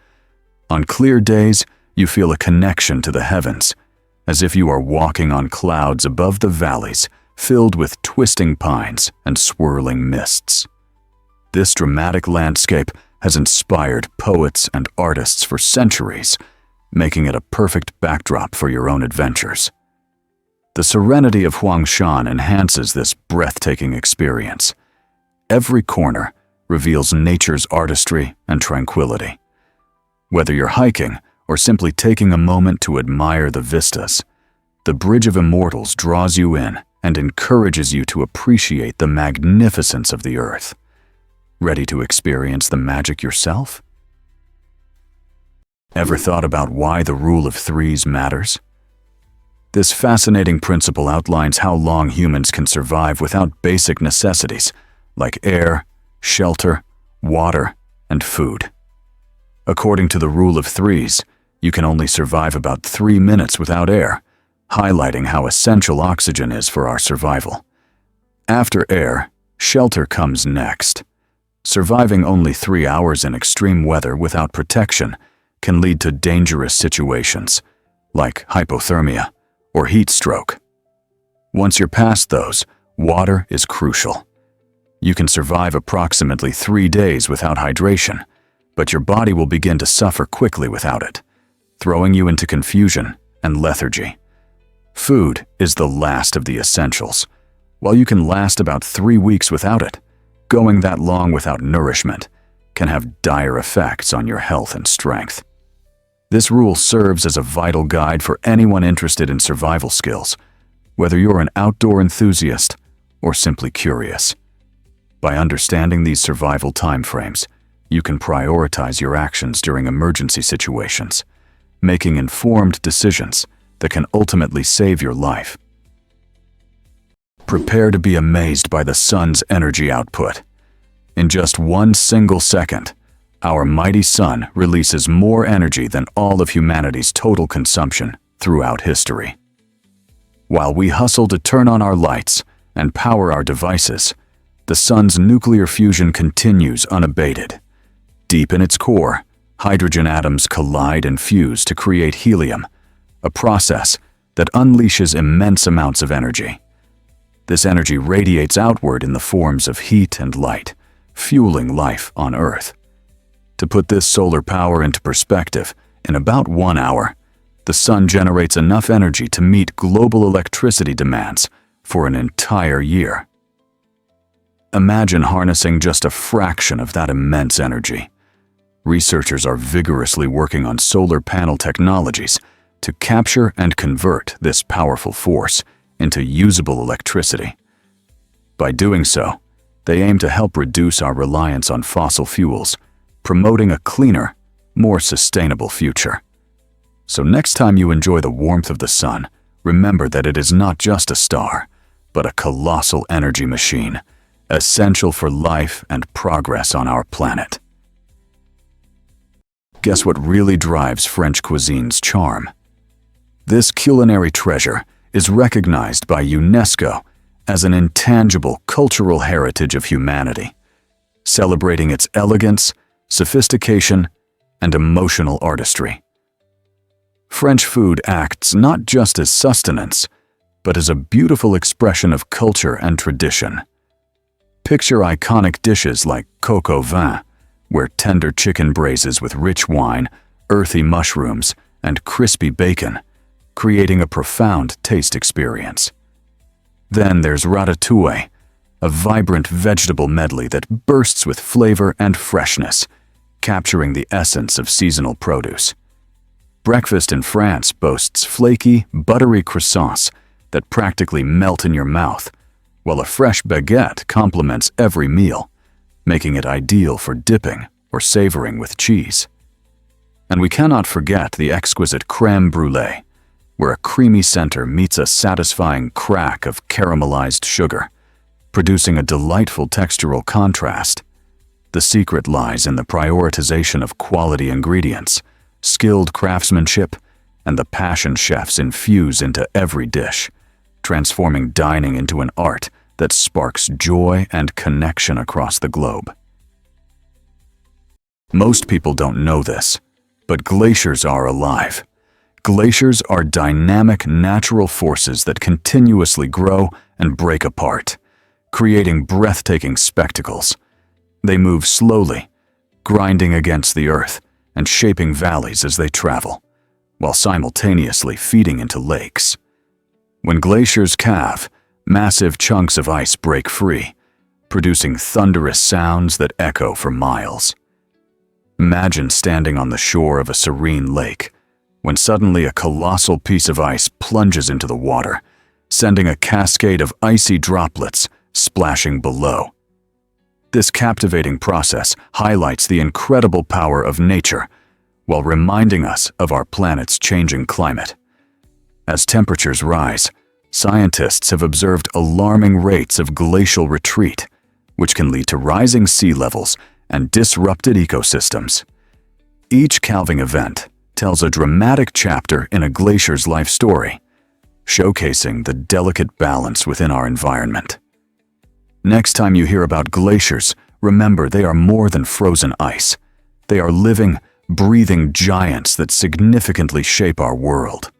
On clear days, you feel a connection to the heavens, as if you are walking on clouds above the valleys filled with twisting pines and swirling mists. This dramatic landscape has inspired poets and artists for centuries, making it a perfect backdrop for your own adventures. The serenity of Huangshan enhances this breathtaking experience. Every corner reveals nature's artistry and tranquility. Whether you're hiking or simply taking a moment to admire the vistas, the Bridge of Immortals draws you in and encourages you to appreciate the magnificence of the earth. Ready to experience the magic yourself? Ever thought about why the rule of threes matters? This fascinating principle outlines how long humans can survive without basic necessities like air, shelter, water, and food. According to the rule of threes, you can only survive about 3 minutes without air, highlighting how essential oxygen is for our survival. After air, shelter comes next. Surviving only 3 hours in extreme weather without protection can lead to dangerous situations, like hypothermia or heat stroke. Once you're past those, water is crucial. You can survive approximately 3 days without hydration, but your body will begin to suffer quickly without it, throwing you into confusion and lethargy. Food is the last of the essentials. While you can last about 3 weeks without it, going that long without nourishment can have dire effects on your health and strength. This rule serves as a vital guide for anyone interested in survival skills, whether you're an outdoor enthusiast or simply curious. By understanding these survival timeframes, you can prioritize your actions during emergency situations, making informed decisions that can ultimately save your life. Prepare to be amazed by the sun's energy output. In just 1 single second, our mighty sun releases more energy than all of humanity's total consumption throughout history. While we hustle to turn on our lights and power our devices, the sun's nuclear fusion continues unabated. Deep in its core, hydrogen atoms collide and fuse to create helium, a process that unleashes immense amounts of energy. This energy radiates outward in the forms of heat and light, fueling life on Earth. To put this solar power into perspective, in about 1 hour, the sun generates enough energy to meet global electricity demands for an entire year. Imagine harnessing just a fraction of that immense energy. Researchers are vigorously working on solar panel technologies to capture and convert this powerful force into usable electricity. By doing so, they aim to help reduce our reliance on fossil fuels, promoting a cleaner, more sustainable future. So next time you enjoy the warmth of the sun, remember that it is not just a star, but a colossal energy machine, essential for life and progress on our planet. Guess what really drives French cuisine's charm? This culinary treasure is recognized by UNESCO as an intangible cultural heritage of humanity, celebrating its elegance, sophistication, and emotional artistry. French food acts not just as sustenance, but as a beautiful expression of culture and tradition. Picture iconic dishes like coq au vin, where tender chicken braises with rich wine, earthy mushrooms, and crispy bacon, creating a profound taste experience. Then there's ratatouille, a vibrant vegetable medley that bursts with flavor and freshness, capturing the essence of seasonal produce. Breakfast in France boasts flaky, buttery croissants that practically melt in your mouth, while a fresh baguette complements every meal, making it ideal for dipping or savoring with cheese. And we cannot forget the exquisite crème brûlée, where a creamy center meets a satisfying crack of caramelized sugar, producing a delightful textural contrast. The secret lies in the prioritization of quality ingredients, skilled craftsmanship, and the passion chefs infuse into every dish, transforming dining into an art that sparks joy and connection across the globe. Most people don't know this, but glaciers are alive. Glaciers are dynamic natural forces that continuously grow and break apart, creating breathtaking spectacles. They move slowly, grinding against the earth and shaping valleys as they travel, while simultaneously feeding into lakes. When glaciers calve, massive chunks of ice break free, producing thunderous sounds that echo for miles. Imagine standing on the shore of a serene lake, when suddenly a colossal piece of ice plunges into the water, sending a cascade of icy droplets splashing below. This captivating process highlights the incredible power of nature, while reminding us of our planet's changing climate. As temperatures rise, scientists have observed alarming rates of glacial retreat, which can lead to rising sea levels and disrupted ecosystems. Each calving event tells a dramatic chapter in a glacier's life story, showcasing the delicate balance within our environment. Next time you hear about glaciers, remember they are more than frozen ice. They are living, breathing giants that significantly shape our world.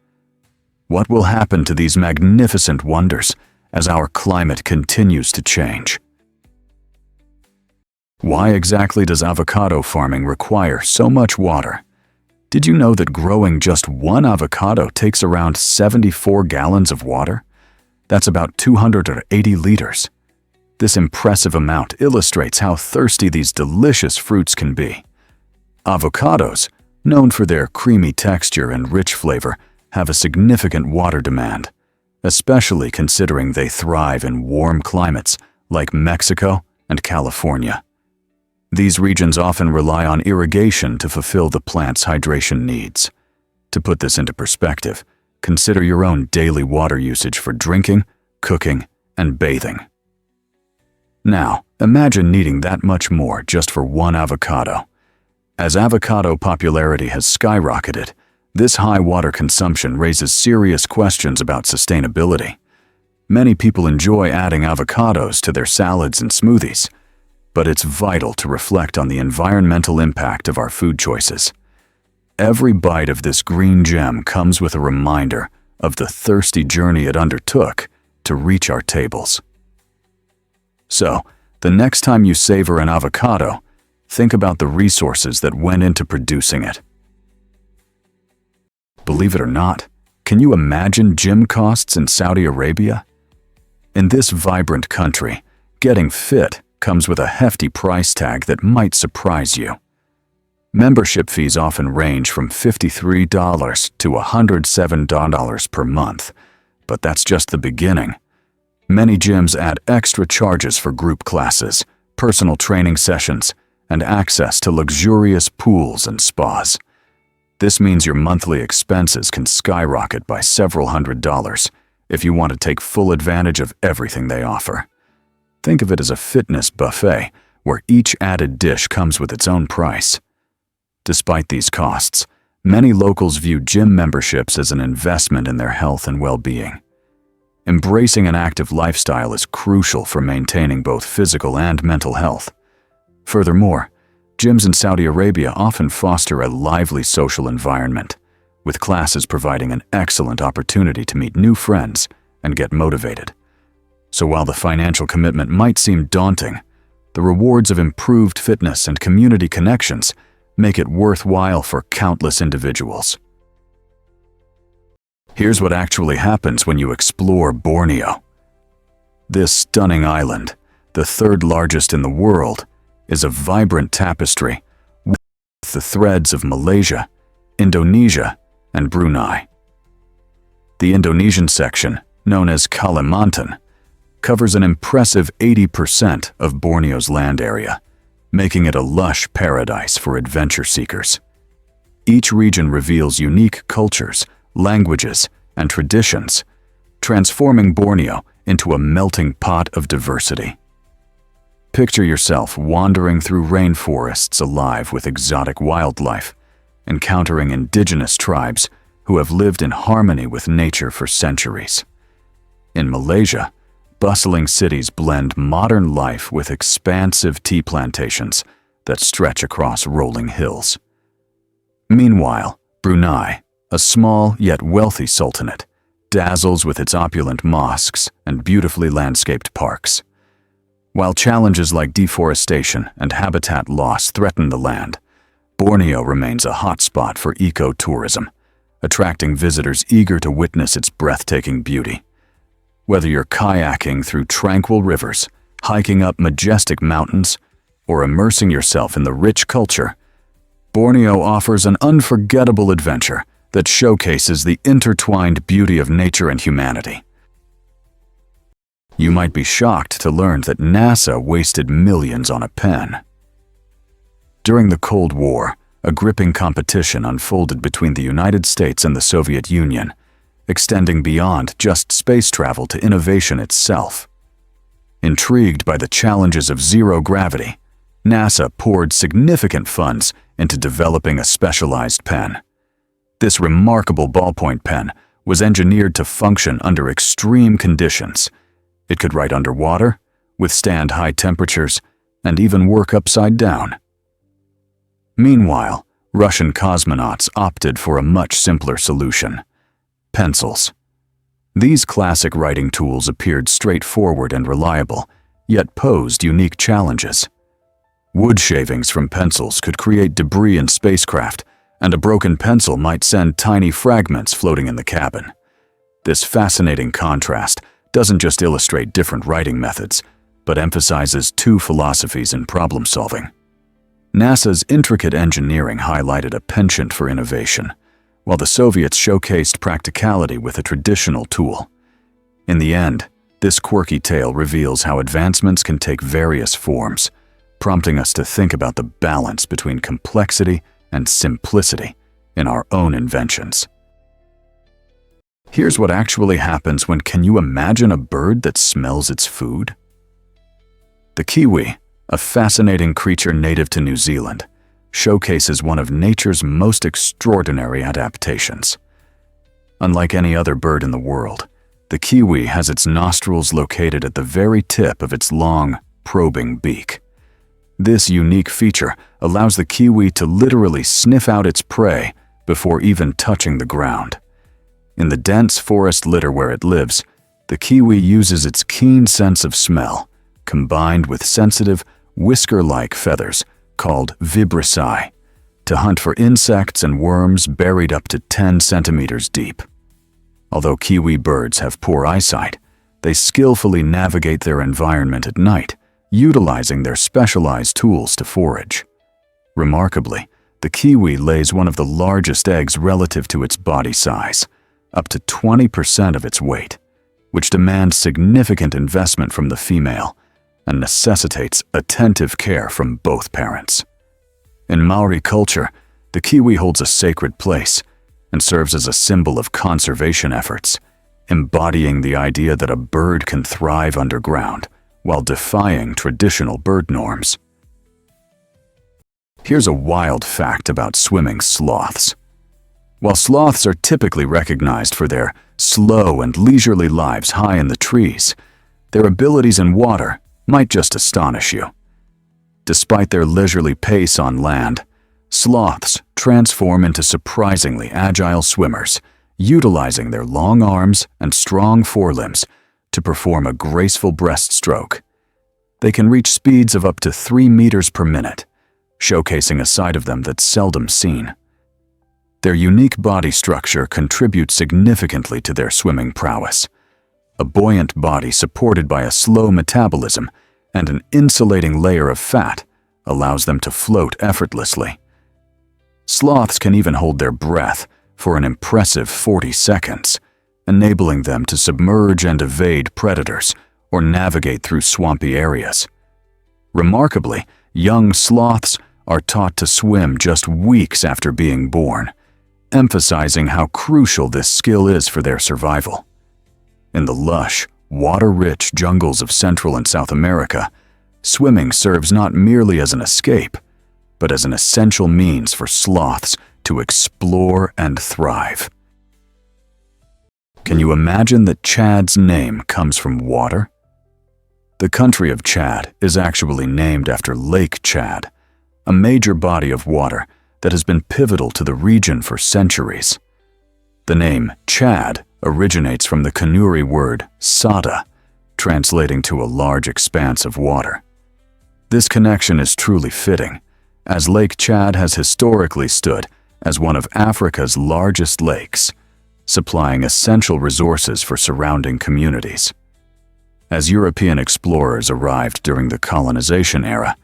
What will happen to these magnificent wonders as our climate continues to change? Why exactly does avocado farming require so much water? Did you know that growing just one avocado takes around 74 gallons of water? That's about 280 liters. This impressive amount illustrates how thirsty these delicious fruits can be. Avocados, known for their creamy texture and rich flavor, have a significant water demand, especially considering they thrive in warm climates like Mexico and California. These regions often rely on irrigation to fulfill the plant's hydration needs. To put this into perspective, consider your own daily water usage for drinking, cooking, and bathing. Now, imagine needing that much more just for one avocado. As avocado popularity has skyrocketed, this high water consumption raises serious questions about sustainability. Many people enjoy adding avocados to their salads and smoothies, but it's vital to reflect on the environmental impact of our food choices. Every bite of this green gem comes with a reminder of the thirsty journey it undertook to reach our tables. So, the next time you savor an avocado, think about the resources that went into producing it. Believe it or not, can you imagine gym costs in Saudi Arabia? In this vibrant country, getting fit comes with a hefty price tag that might surprise you. Membership fees often range from $53 to $107 per month, but that's just the beginning. Many gyms add extra charges for group classes, personal training sessions, and access to luxurious pools and spas. This means your monthly expenses can skyrocket by several $100s if you want to take full advantage of everything they offer. Think of it as a fitness buffet where each added dish comes with its own price. Despite these costs, many locals view gym memberships as an investment in their health and well-being. Embracing an active lifestyle is crucial for maintaining both physical and mental health. Furthermore, gyms in Saudi Arabia often foster a lively social environment, with classes providing an excellent opportunity to meet new friends and get motivated. So while the financial commitment might seem daunting, the rewards of improved fitness and community connections make it worthwhile for countless individuals. Here's what actually happens when you explore Borneo. This stunning island, the third largest in the world, is a vibrant tapestry with the threads of Malaysia, Indonesia, and Brunei. The Indonesian section, known as Kalimantan, covers an impressive 80% of Borneo's land area, making it a lush paradise for adventure seekers. Each region reveals unique cultures, languages, and traditions, transforming Borneo into a melting pot of diversity. Picture yourself wandering through rainforests alive with exotic wildlife, encountering indigenous tribes who have lived in harmony with nature for centuries. In Malaysia, bustling cities blend modern life with expansive tea plantations that stretch across rolling hills. Meanwhile, Brunei, a small yet wealthy sultanate, dazzles with its opulent mosques and beautifully landscaped parks. While challenges like deforestation and habitat loss threaten the land, Borneo remains a hotspot for ecotourism, attracting visitors eager to witness its breathtaking beauty. Whether you're kayaking through tranquil rivers, hiking up majestic mountains, or immersing yourself in the rich culture, Borneo offers an unforgettable adventure that showcases the intertwined beauty of nature and humanity. You might be shocked to learn that NASA wasted millions on a pen. During the Cold War, a gripping competition unfolded between the United States and the Soviet Union, extending beyond just space travel to innovation itself. Intrigued by the challenges of zero gravity, NASA poured significant funds into developing a specialized pen. This remarkable ballpoint pen was engineered to function under extreme conditions. It could write underwater, withstand high temperatures, and even work upside down. Meanwhile, Russian cosmonauts opted for a much simpler solution: pencils. These classic writing tools appeared straightforward and reliable, yet posed unique challenges. Wood shavings from pencils could create debris in spacecraft, and a broken pencil might send tiny fragments floating in the cabin. This fascinating contrast doesn't just illustrate different writing methods, but emphasizes two philosophies in problem solving. NASA's intricate engineering highlighted a penchant for innovation, while the Soviets showcased practicality with a traditional tool. In the end, this quirky tale reveals how advancements can take various forms, prompting us to think about the balance between complexity and simplicity in our own inventions. Here's what actually happens when can you imagine a bird that smells its food? The Kiwi, a fascinating creature native to New Zealand, showcases one of nature's most extraordinary adaptations. Unlike any other bird in the world, the kiwi has its nostrils located at the very tip of its long, probing beak. This unique feature allows the kiwi to literally sniff out its prey before even touching the ground. In the dense forest litter where it lives, the kiwi uses its keen sense of smell, combined with sensitive, whisker-like feathers called vibrissae, to hunt for insects and worms buried up to 10 centimeters deep. Although kiwi birds have poor eyesight, they skillfully navigate their environment at night, utilizing their specialized tools to forage. Remarkably, the kiwi lays one of the largest eggs relative to its body size, up to 20% of its weight, which demands significant investment from the female and necessitates attentive care from both parents. In Maori culture, the kiwi holds a sacred place and serves as a symbol of conservation efforts, embodying the idea that a bird can thrive underground while defying traditional bird norms. Here's a wild fact about swimming sloths. While sloths are typically recognized for their slow and leisurely lives high in the trees, their abilities in water might just astonish you. Despite their leisurely pace on land, sloths transform into surprisingly agile swimmers, utilizing their long arms and strong forelimbs to perform a graceful breaststroke. They can reach speeds of up to 3 meters per minute, showcasing a side of them that's seldom seen. Their unique body structure contributes significantly to their swimming prowess. A buoyant body supported by a slow metabolism and an insulating layer of fat allows them to float effortlessly. Sloths can even hold their breath for an impressive 40 seconds, enabling them to submerge and evade predators or navigate through swampy areas. Remarkably, young sloths are taught to swim just weeks after being born, emphasizing how crucial this skill is for their survival. In the lush, water-rich jungles of Central and South America, swimming serves not merely as an escape, but as an essential means for sloths to explore and thrive. Can you imagine that Chad's name comes from water? The country of Chad is actually named after Lake Chad, a major body of water that has been pivotal to the region for centuries. The name Chad originates from the Kanuri word sada, translating to a large expanse of water. This connection is truly fitting, as Lake Chad has historically stood as one of Africa's largest lakes, supplying essential resources for surrounding communities. As European explorers arrived during the colonization era,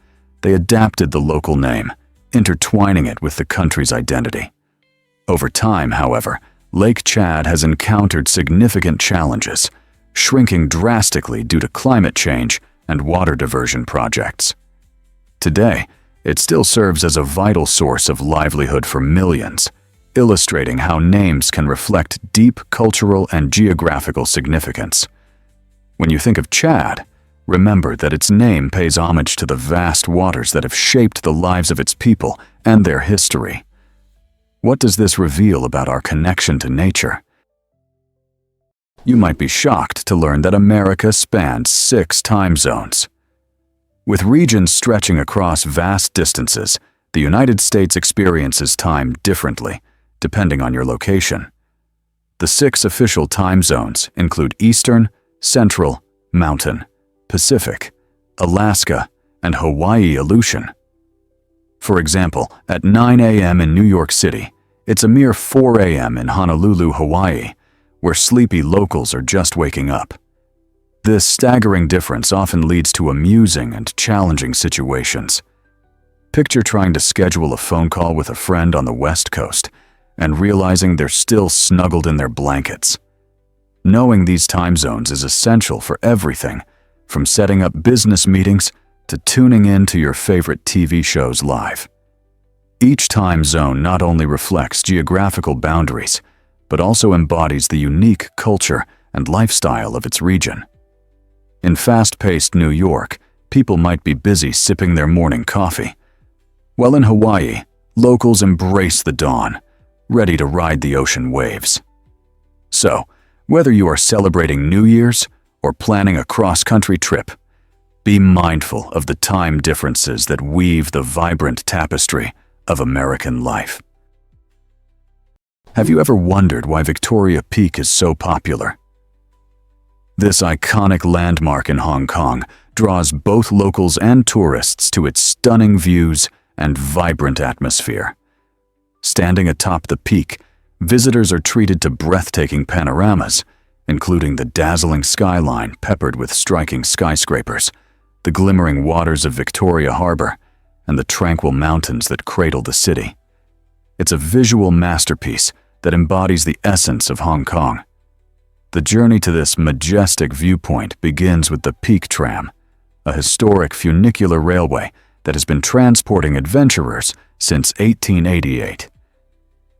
they adapted the local name, intertwining it with the country's identity. Over time, however, Lake Chad has encountered significant challenges, shrinking drastically due to climate change and water diversion projects. Today, it still serves as a vital source of livelihood for millions, illustrating how names can reflect deep cultural and geographical significance. When you think of Chad, remember that its name pays homage to the vast waters that have shaped the lives of its people and their history. What does this reveal about our connection to nature? You might be shocked to learn that America spans 6 time zones. With regions stretching across vast distances, the United States experiences time differently, depending on your location. The 6 official time zones include Eastern, Central, Mountain, Pacific, Alaska, and Hawaii Aleutian. For example, at 9 a.m. in New York City, it's a mere 4 a.m. in Honolulu, Hawaii, where sleepy locals are just waking up. This staggering difference often leads to amusing and challenging situations. Picture trying to schedule a phone call with a friend on the West Coast and realizing they're still snuggled in their blankets. Knowing these time zones is essential for everything, from setting up business meetings to tuning in to your favorite TV shows live. Each time zone not only reflects geographical boundaries, but also embodies the unique culture and lifestyle of its region. In fast-paced New York, people might be busy sipping their morning coffee, while in Hawaii, locals embrace the dawn, ready to ride the ocean waves. So, whether you are celebrating New Year's or planning a cross-country trip, be mindful of the time differences that weave the vibrant tapestry of American life. Have you ever wondered why Victoria Peak is so popular? This iconic landmark in Hong Kong draws both locals and tourists to its stunning views and vibrant atmosphere. Standing atop the peak, visitors are treated to breathtaking panoramas, including the dazzling skyline peppered with striking skyscrapers, the glimmering waters of Victoria Harbor, and the tranquil mountains that cradle the city. It's a visual masterpiece that embodies the essence of Hong Kong. The journey to this majestic viewpoint begins with the Peak Tram, a historic funicular railway that has been transporting adventurers since 1888.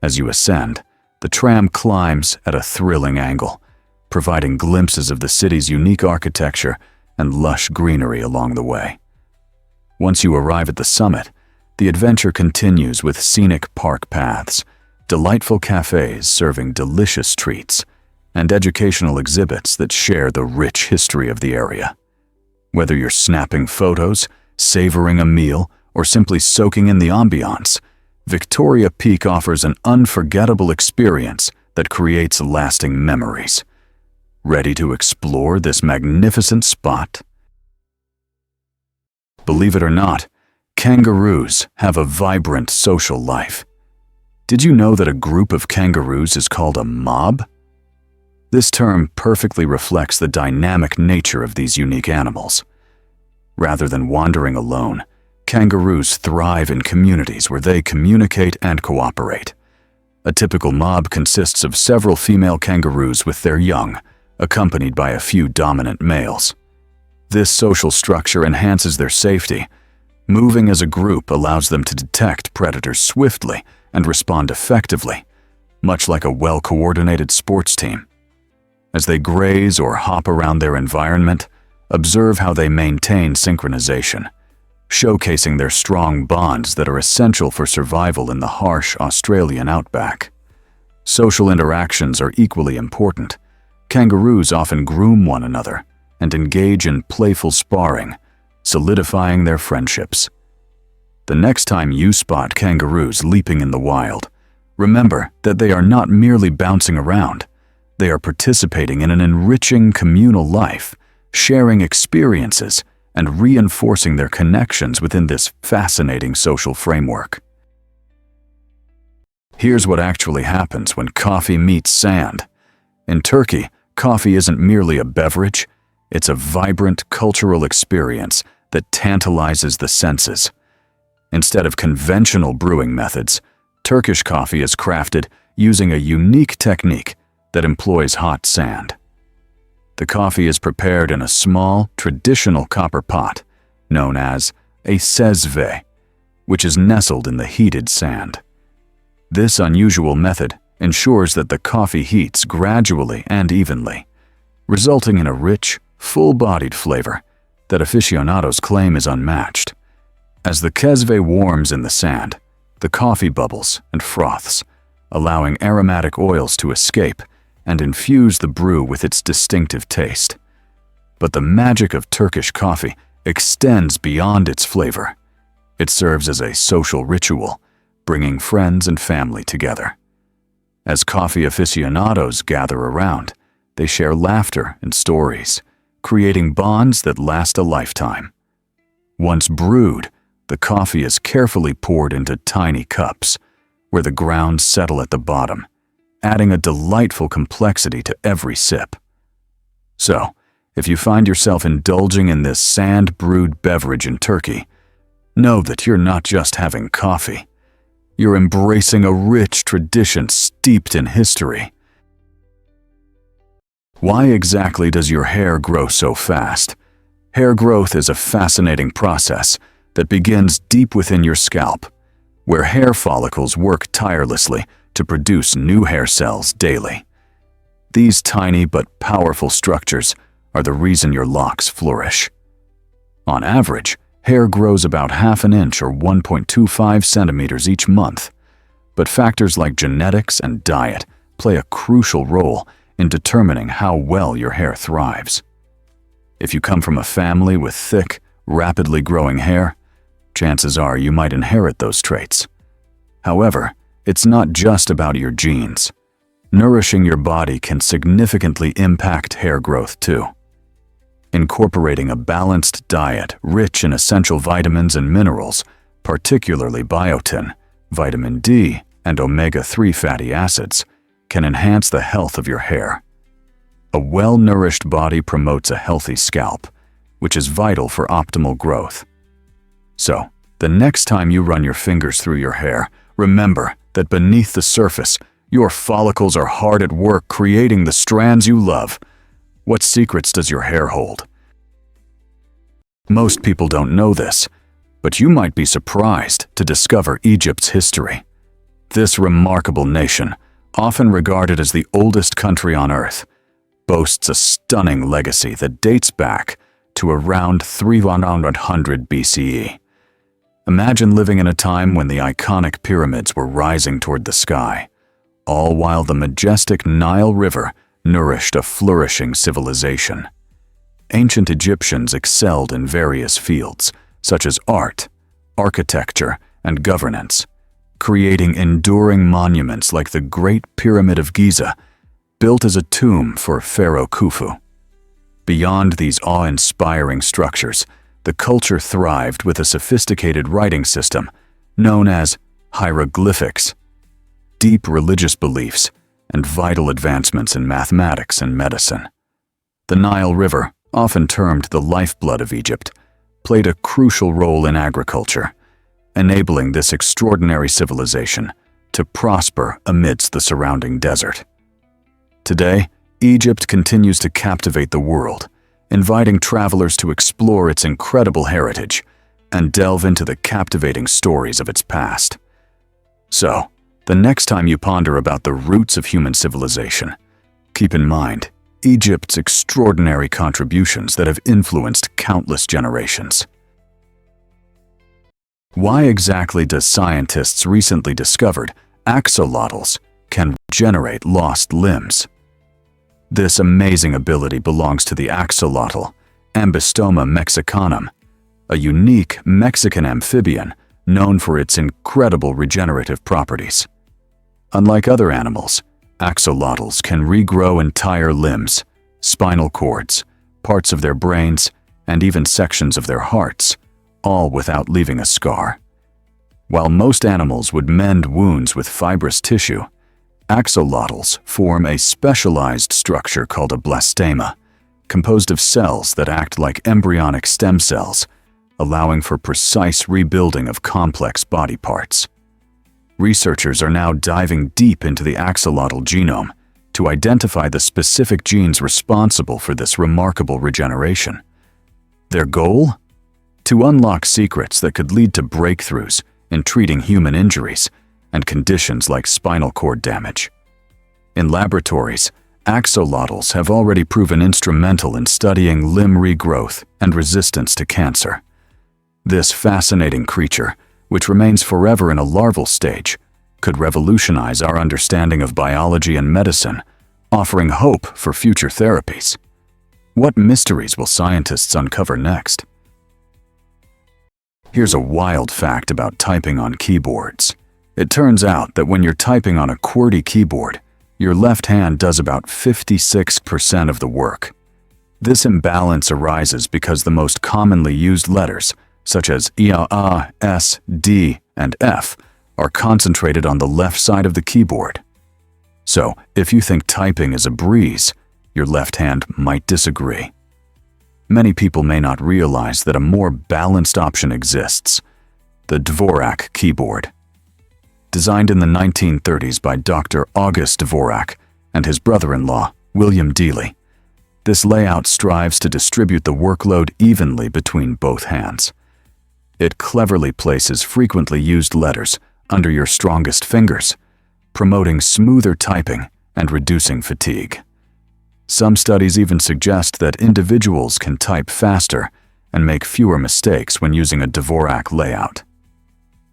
As you ascend, the tram climbs at a thrilling angle, providing glimpses of the city's unique architecture and lush greenery along the way. Once you arrive at the summit, the adventure continues with scenic park paths, delightful cafes serving delicious treats, and educational exhibits that share the rich history of the area. Whether you're snapping photos, savoring a meal, or simply soaking in the ambiance, Victoria Peak offers an unforgettable experience that creates lasting memories. Ready to explore this magnificent spot? Believe it or not, kangaroos have a vibrant social life. Did you know that a group of kangaroos is called a mob? This term perfectly reflects the dynamic nature of these unique animals. Rather than wandering alone, kangaroos thrive in communities where they communicate and cooperate. A typical mob consists of several female kangaroos with their young, accompanied by a few dominant males. This social structure enhances their safety. Moving as a group allows them to detect predators swiftly and respond effectively, much like a well-coordinated sports team. As they graze or hop around their environment, observe how they maintain synchronization, showcasing their strong bonds that are essential for survival in the harsh Australian outback. Social interactions are equally important. Kangaroos often groom one another and engage in playful sparring, solidifying their friendships. The next time you spot kangaroos leaping in the wild, remember that they are not merely bouncing around. They are participating in an enriching communal life, sharing experiences, and reinforcing their connections within this fascinating social framework. Here's what actually happens when coffee meets sand. In Turkey, coffee isn't merely a beverage, it's a vibrant cultural experience that tantalizes the senses. Instead of conventional brewing methods, Turkish coffee is crafted using a unique technique that employs hot sand. The coffee is prepared in a small, traditional copper pot, known as a sezve, which is nestled in the heated sand. This unusual method ensures that the coffee heats gradually and evenly, resulting in a rich, full-bodied flavor that aficionados claim is unmatched. As the kezve warms in the sand, the coffee bubbles and froths, allowing aromatic oils to escape and infuse the brew with its distinctive taste. But the magic of Turkish coffee extends beyond its flavor. It serves as a social ritual, bringing friends and family together. As coffee aficionados gather around, they share laughter and stories, creating bonds that last a lifetime. Once brewed, the coffee is carefully poured into tiny cups, where the grounds settle at the bottom, adding a delightful complexity to every sip. So, if you find yourself indulging in this sand-brewed beverage in Turkey, know that you're not just having coffee. You're embracing a rich tradition steeped in history. Why exactly does your hair grow so fast? Hair growth is a fascinating process that begins deep within your scalp, where hair follicles work tirelessly to produce new hair cells daily. These tiny but powerful structures are the reason your locks flourish. On average, hair grows about half an inch or 1.25 centimeters each month, but factors like genetics and diet play a crucial role in determining how well your hair thrives. If you come from a family with thick, rapidly growing hair, chances are you might inherit those traits. However, it's not just about your genes. Nourishing your body can significantly impact hair growth too. Incorporating a balanced diet rich in essential vitamins and minerals, particularly biotin, vitamin D, and omega-3 fatty acids, can enhance the health of your hair. A well-nourished body promotes a healthy scalp, which is vital for optimal growth. So, the next time you run your fingers through your hair, remember that beneath the surface, your follicles are hard at work creating the strands you love. What secrets does your hair hold? Most people don't know this, but you might be surprised to discover Egypt's history. This remarkable nation, often regarded as the oldest country on Earth, boasts a stunning legacy that dates back to around 300 BCE. Imagine living in a time when the iconic pyramids were rising toward the sky, all while the majestic Nile River nourished a flourishing civilization. Ancient Egyptians excelled in various fields, such as art, architecture, and governance, creating enduring monuments like the Great Pyramid of Giza, built as a tomb for Pharaoh Khufu. Beyond these awe-inspiring structures, the culture thrived with a sophisticated writing system known as hieroglyphics, deep religious beliefs, and vital advancements in mathematics and medicine. The Nile River, often termed the lifeblood of Egypt, played a crucial role in agriculture, enabling this extraordinary civilization to prosper amidst the surrounding desert. Today, Egypt continues to captivate the world, inviting travelers to explore its incredible heritage and delve into the captivating stories of its past. So, the next time you ponder about the roots of human civilization, keep in mind Egypt's extraordinary contributions that have influenced countless generations. Why exactly does scientists recently discovered axolotls can regenerate lost limbs? This amazing ability belongs to the axolotl, Ambystoma mexicanum, a unique Mexican amphibian known for its incredible regenerative properties. Unlike other animals, axolotls can regrow entire limbs, spinal cords, parts of their brains, and even sections of their hearts, all without leaving a scar. While most animals would mend wounds with fibrous tissue, axolotls form a specialized structure called a blastema, composed of cells that act like embryonic stem cells, allowing for precise rebuilding of complex body parts. Researchers are now diving deep into the axolotl genome to identify the specific genes responsible for this remarkable regeneration. Their goal? To unlock secrets that could lead to breakthroughs in treating human injuries and conditions like spinal cord damage. In laboratories, axolotls have already proven instrumental in studying limb regrowth and resistance to cancer. This fascinating creature, which remains forever in a larval stage, could revolutionize our understanding of biology and medicine, offering hope for future therapies. What mysteries will scientists uncover next? Here's a wild fact about typing on keyboards. It turns out that when you're typing on a QWERTY keyboard, your left hand does about 56% of the work. This imbalance arises because the most commonly used letters, such as I, A, S, D, and F, are concentrated on the left side of the keyboard. So, if you think typing is a breeze, your left hand might disagree. Many people may not realize that a more balanced option exists: the Dvorak keyboard. Designed in the 1930s by Dr. August Dvorak and his brother-in-law, William Dealey, this layout strives to distribute the workload evenly between both hands. It cleverly places frequently used letters under your strongest fingers, promoting smoother typing and reducing fatigue. Some studies even suggest that individuals can type faster and make fewer mistakes when using a Dvorak layout.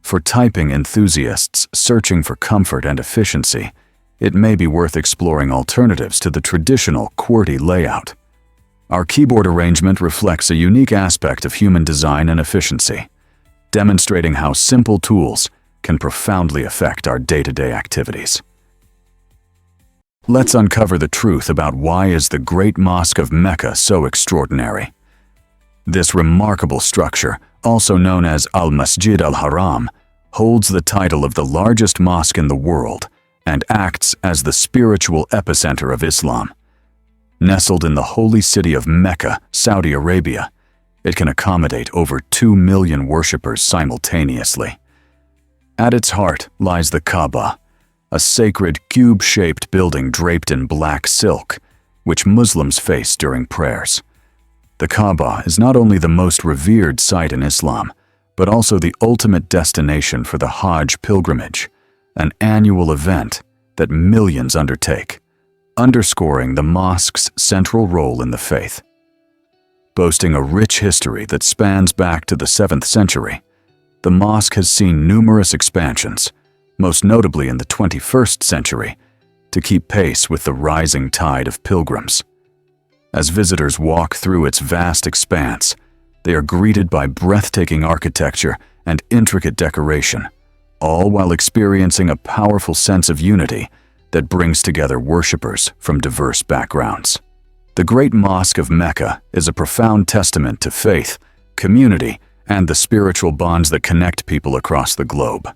For typing enthusiasts searching for comfort and efficiency, it may be worth exploring alternatives to the traditional QWERTY layout. Our keyboard arrangement reflects a unique aspect of human design and efficiency, demonstrating how simple tools can profoundly affect our day-to-day activities. Let's uncover the truth about why is the Great Mosque of Mecca so extraordinary. This remarkable structure, also known as Al-Masjid al-Haram, holds the title of the largest mosque in the world and acts as the spiritual epicenter of Islam. Nestled in the holy city of Mecca, Saudi Arabia, it can accommodate over 2 million worshippers simultaneously. At its heart lies the Kaaba, a sacred cube-shaped building draped in black silk, which Muslims face during prayers. The Kaaba is not only the most revered site in Islam, but also the ultimate destination for the Hajj pilgrimage, an annual event that millions undertake, underscoring the mosque's central role in the faith. Boasting a rich history that spans back to the 7th century, the mosque has seen numerous expansions, most notably in the 21st century, to keep pace with the rising tide of pilgrims. As visitors walk through its vast expanse, they are greeted by breathtaking architecture and intricate decoration, all while experiencing a powerful sense of unity that brings together worshippers from diverse backgrounds. The Great Mosque of Mecca is a profound testament to faith, community, and the spiritual bonds that connect people across the globe.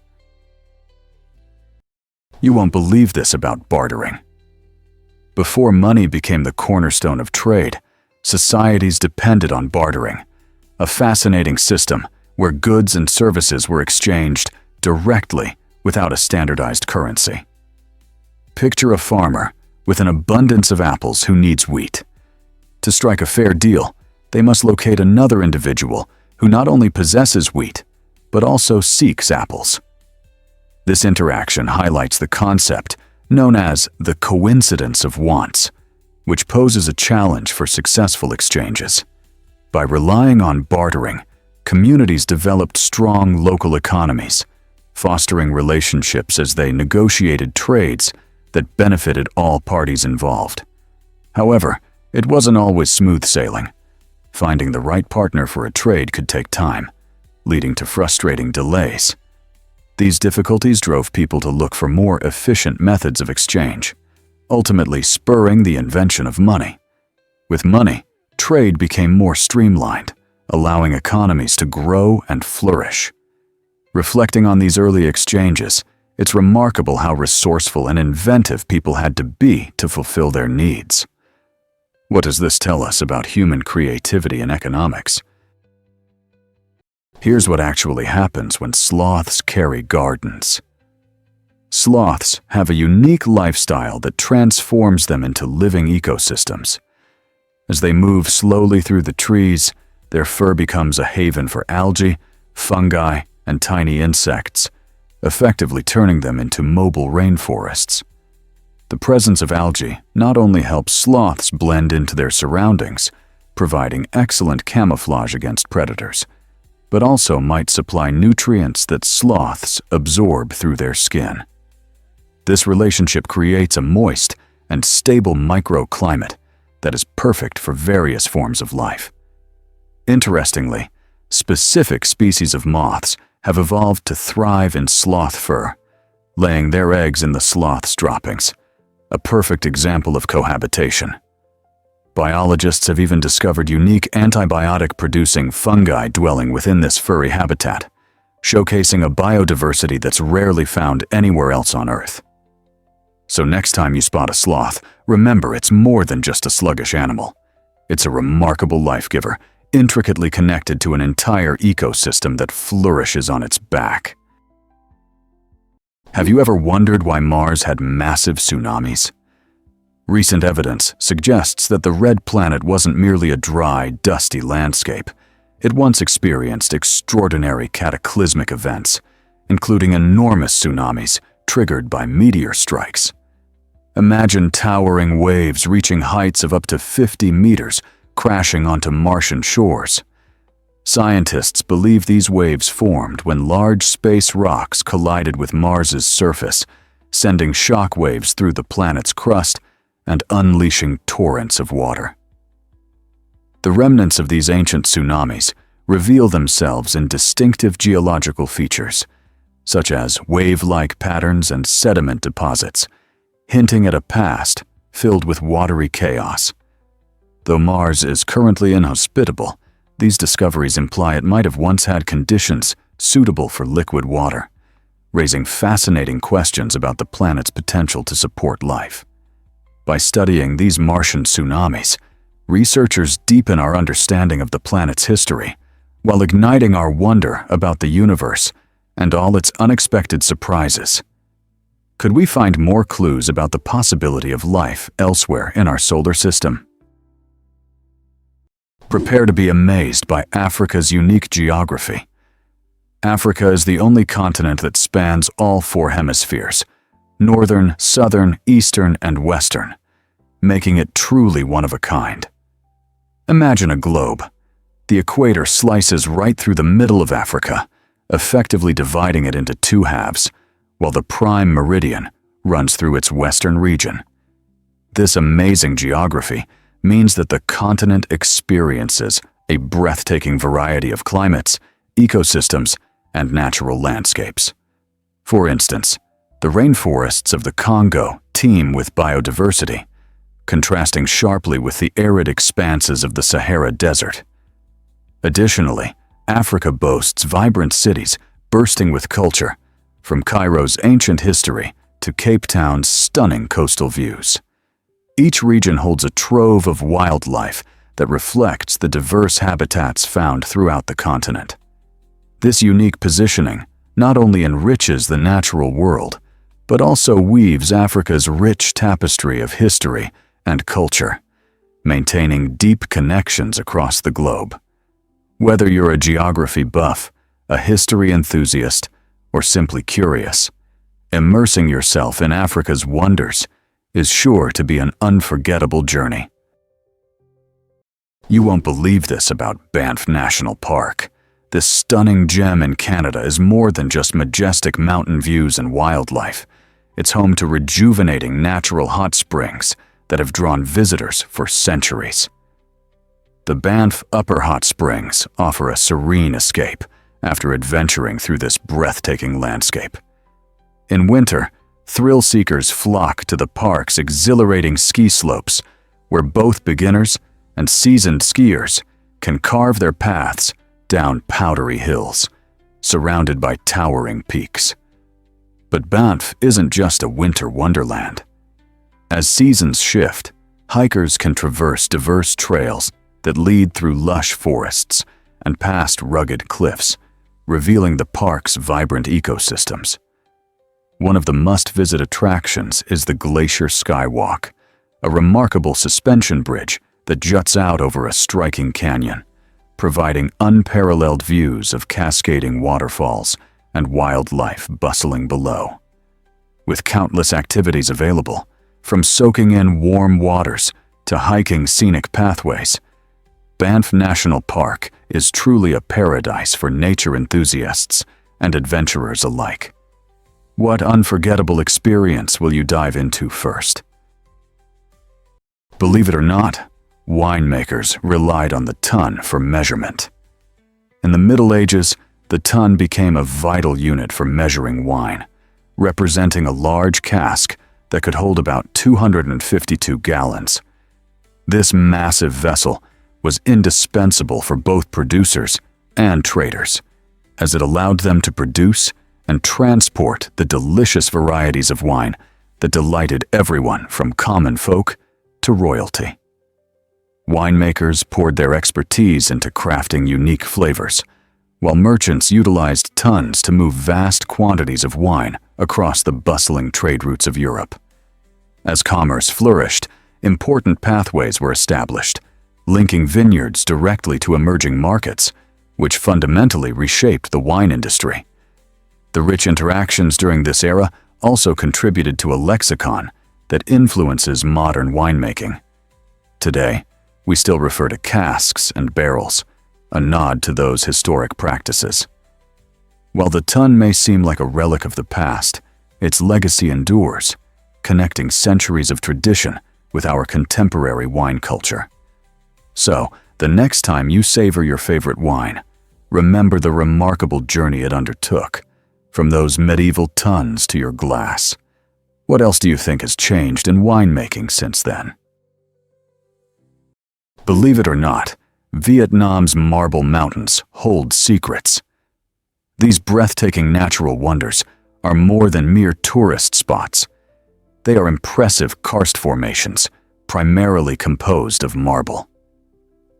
You won't believe this about bartering. Before money became the cornerstone of trade, societies depended on bartering, a fascinating system where goods and services were exchanged directly without a standardized currency. Picture a farmer with an abundance of apples who needs wheat. To strike a fair deal, they must locate another individual who not only possesses wheat, but also seeks apples. This interaction highlights the concept known as the coincidence of wants, which poses a challenge for successful exchanges. By relying on bartering, communities developed strong local economies, fostering relationships as they negotiated trades that benefited all parties involved. However, it wasn't always smooth sailing. Finding the right partner for a trade could take time, leading to frustrating delays. These difficulties drove people to look for more efficient methods of exchange, ultimately spurring the invention of money. With money, trade became more streamlined, allowing economies to grow and flourish. Reflecting on these early exchanges, it's remarkable how resourceful and inventive people had to be to fulfill their needs. What does this tell us about human creativity and economics? Here's what actually happens when sloths carry gardens. Sloths have a unique lifestyle that transforms them into living ecosystems. As they move slowly through the trees, their fur becomes a haven for algae, fungi, and tiny insects, effectively turning them into mobile rainforests. The presence of algae not only helps sloths blend into their surroundings, providing excellent camouflage against predators, but also might supply nutrients that sloths absorb through their skin. This relationship creates a moist and stable microclimate that is perfect for various forms of life. Interestingly, specific species of moths have evolved to thrive in sloth fur, laying their eggs in the sloth's droppings, a perfect example of cohabitation. Biologists have even discovered unique antibiotic-producing fungi dwelling within this furry habitat, showcasing a biodiversity that's rarely found anywhere else on Earth. So next time you spot a sloth, remember it's more than just a sluggish animal. It's a remarkable life-giver, intricately connected to an entire ecosystem that flourishes on its back. Have you ever wondered why Mars had massive tsunamis? Recent evidence suggests that the red planet wasn't merely a dry, dusty landscape. It once experienced extraordinary cataclysmic events, including enormous tsunamis triggered by meteor strikes. Imagine towering waves reaching heights of up to 50 meters crashing onto Martian shores. Scientists believe these waves formed when large space rocks collided with Mars's surface, sending shock waves through the planet's crust and unleashing torrents of water. The remnants of these ancient tsunamis reveal themselves in distinctive geological features, such as wave-like patterns and sediment deposits, hinting at a past filled with watery chaos. Though Mars is currently inhospitable, these discoveries imply it might have once had conditions suitable for liquid water, raising fascinating questions about the planet's potential to support life. By studying these Martian tsunamis, researchers deepen our understanding of the planet's history, while igniting our wonder about the universe and all its unexpected surprises. Could we find more clues about the possibility of life elsewhere in our solar system? Prepare to be amazed by Africa's unique geography. Africa is the only continent that spans all 4 hemispheres: northern, southern, eastern, and western, making it truly one of a kind. Imagine a globe. The equator slices right through the middle of Africa, effectively dividing it into 2 halves, while the prime meridian runs through its western region. This amazing geography means that the continent experiences a breathtaking variety of climates, ecosystems, and natural landscapes. For instance, the rainforests of the Congo teem with biodiversity, contrasting sharply with the arid expanses of the Sahara Desert. Additionally, Africa boasts vibrant cities bursting with culture, from Cairo's ancient history to Cape Town's stunning coastal views. Each region holds a trove of wildlife that reflects the diverse habitats found throughout the continent. This unique positioning not only enriches the natural world, but also weaves Africa's rich tapestry of history and culture, maintaining deep connections across the globe. Whether you're a geography buff, a history enthusiast, or simply curious, immersing yourself in Africa's wonders is sure to be an unforgettable journey. You won't believe this about Banff National Park. This stunning gem in Canada is more than just majestic mountain views and wildlife. It's home to rejuvenating natural hot springs that have drawn visitors for centuries. The Banff Upper Hot Springs offer a serene escape after adventuring through this breathtaking landscape. In winter, thrill-seekers flock to the park's exhilarating ski slopes, where both beginners and seasoned skiers can carve their paths down powdery hills, surrounded by towering peaks. But Banff isn't just a winter wonderland. As seasons shift, hikers can traverse diverse trails that lead through lush forests and past rugged cliffs, revealing the park's vibrant ecosystems. One of the must-visit attractions is the Glacier Skywalk, a remarkable suspension bridge that juts out over a striking canyon, providing unparalleled views of cascading waterfalls and wildlife bustling below. With countless activities available, from soaking in warm waters to hiking scenic pathways, Banff National Park is truly a paradise for nature enthusiasts and adventurers alike. What unforgettable experience will you dive into first? Believe it or not, winemakers relied on the ton for measurement. In the Middle Ages, the ton became a vital unit for measuring wine, representing a large cask that could hold about 252 gallons. This massive vessel was indispensable for both producers and traders, as it allowed them to produce and transport the delicious varieties of wine that delighted everyone from common folk to royalty. Winemakers poured their expertise into crafting unique flavors, while merchants utilized tons to move vast quantities of wine across the bustling trade routes of Europe. As commerce flourished, important pathways were established, linking vineyards directly to emerging markets, which fundamentally reshaped the wine industry. The rich interactions during this era also contributed to a lexicon that influences modern winemaking. Today, we still refer to casks and barrels, a nod to those historic practices. While the tun may seem like a relic of the past, its legacy endures, connecting centuries of tradition with our contemporary wine culture. So, the next time you savor your favorite wine, remember the remarkable journey it undertook, from those medieval tuns to your glass. What else do you think has changed in winemaking since then? Believe it or not, Vietnam's Marble Mountains hold secrets. These breathtaking natural wonders are more than mere tourist spots. They are impressive karst formations, primarily composed of marble.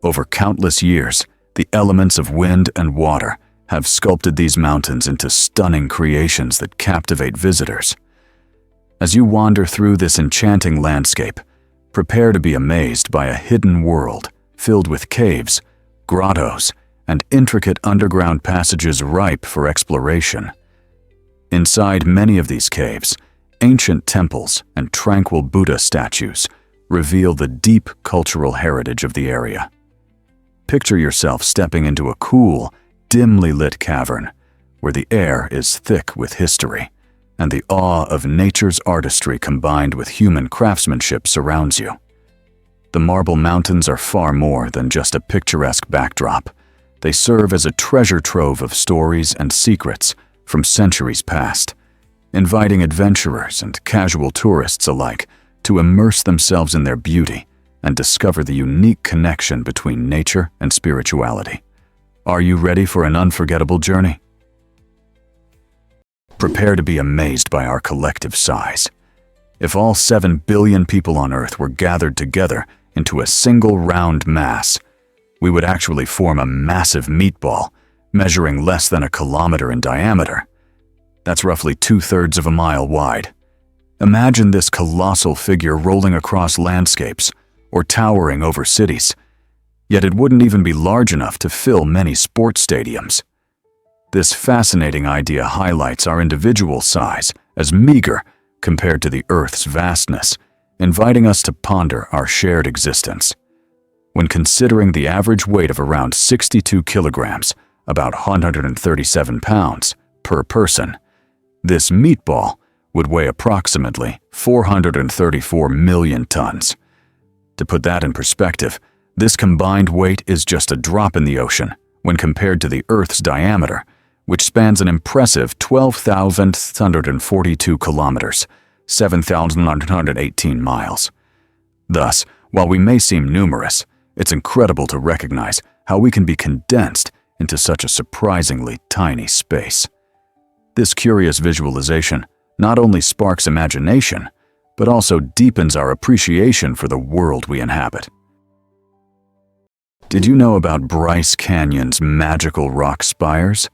Over countless years, the elements of wind and water have sculpted these mountains into stunning creations that captivate visitors. As you wander through this enchanting landscape, prepare to be amazed by a hidden world filled with caves, grottos, and intricate underground passages ripe for exploration. Inside many of these caves, ancient temples and tranquil Buddha statues reveal the deep cultural heritage of the area. Picture yourself stepping into a cool, dimly lit cavern where the air is thick with history, and the awe of nature's artistry combined with human craftsmanship surrounds you. The Marble Mountains are far more than just a picturesque backdrop. They serve as a treasure trove of stories and secrets from centuries past, inviting adventurers and casual tourists alike to immerse themselves in their beauty and discover the unique connection between nature and spirituality. Are you ready for an unforgettable journey? Prepare to be amazed by our collective size. If all 7 billion people on Earth were gathered together into a single round mass, we would actually form a massive meatball measuring less than a kilometer in diameter. That's roughly 2/3 of a mile wide. Imagine this colossal figure rolling across landscapes or towering over cities, yet it wouldn't even be large enough to fill many sports stadiums. This fascinating idea highlights our individual size as meager compared to the Earth's vastness, inviting us to ponder our shared existence. When considering the average weight of around 62 kilograms, about 137 pounds, per person, this meatball would weigh approximately 434 million tons. To put that in perspective, this combined weight is just a drop in the ocean when compared to the Earth's diameter, which spans an impressive 12,642 kilometers, 7,918 miles. Thus, while we may seem numerous, it's incredible to recognize how we can be condensed into such a surprisingly tiny space. This curious visualization not only sparks imagination, but also deepens our appreciation for the world we inhabit. Did you know about Bryce Canyon's magical rock spires?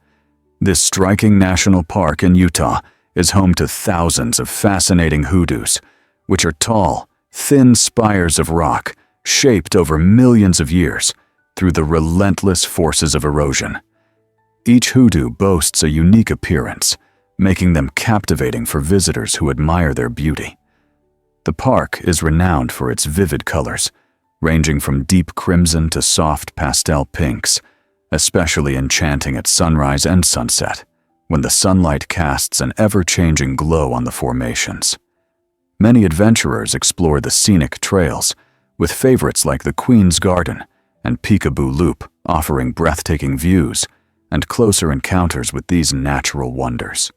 This striking national park in Utah is home to thousands of fascinating hoodoos, which are tall, thin spires of rock shaped over millions of years through the relentless forces of erosion. Each hoodoo boasts a unique appearance, making them captivating for visitors who admire their beauty. The park is renowned for its vivid colors, ranging from deep crimson to soft pastel pinks, especially enchanting at sunrise and sunset, when the sunlight casts an ever-changing glow on the formations. Many adventurers explore the scenic trails, with favorites like the Queen's Garden and Peekaboo Loop offering breathtaking views and closer encounters with these natural wonders.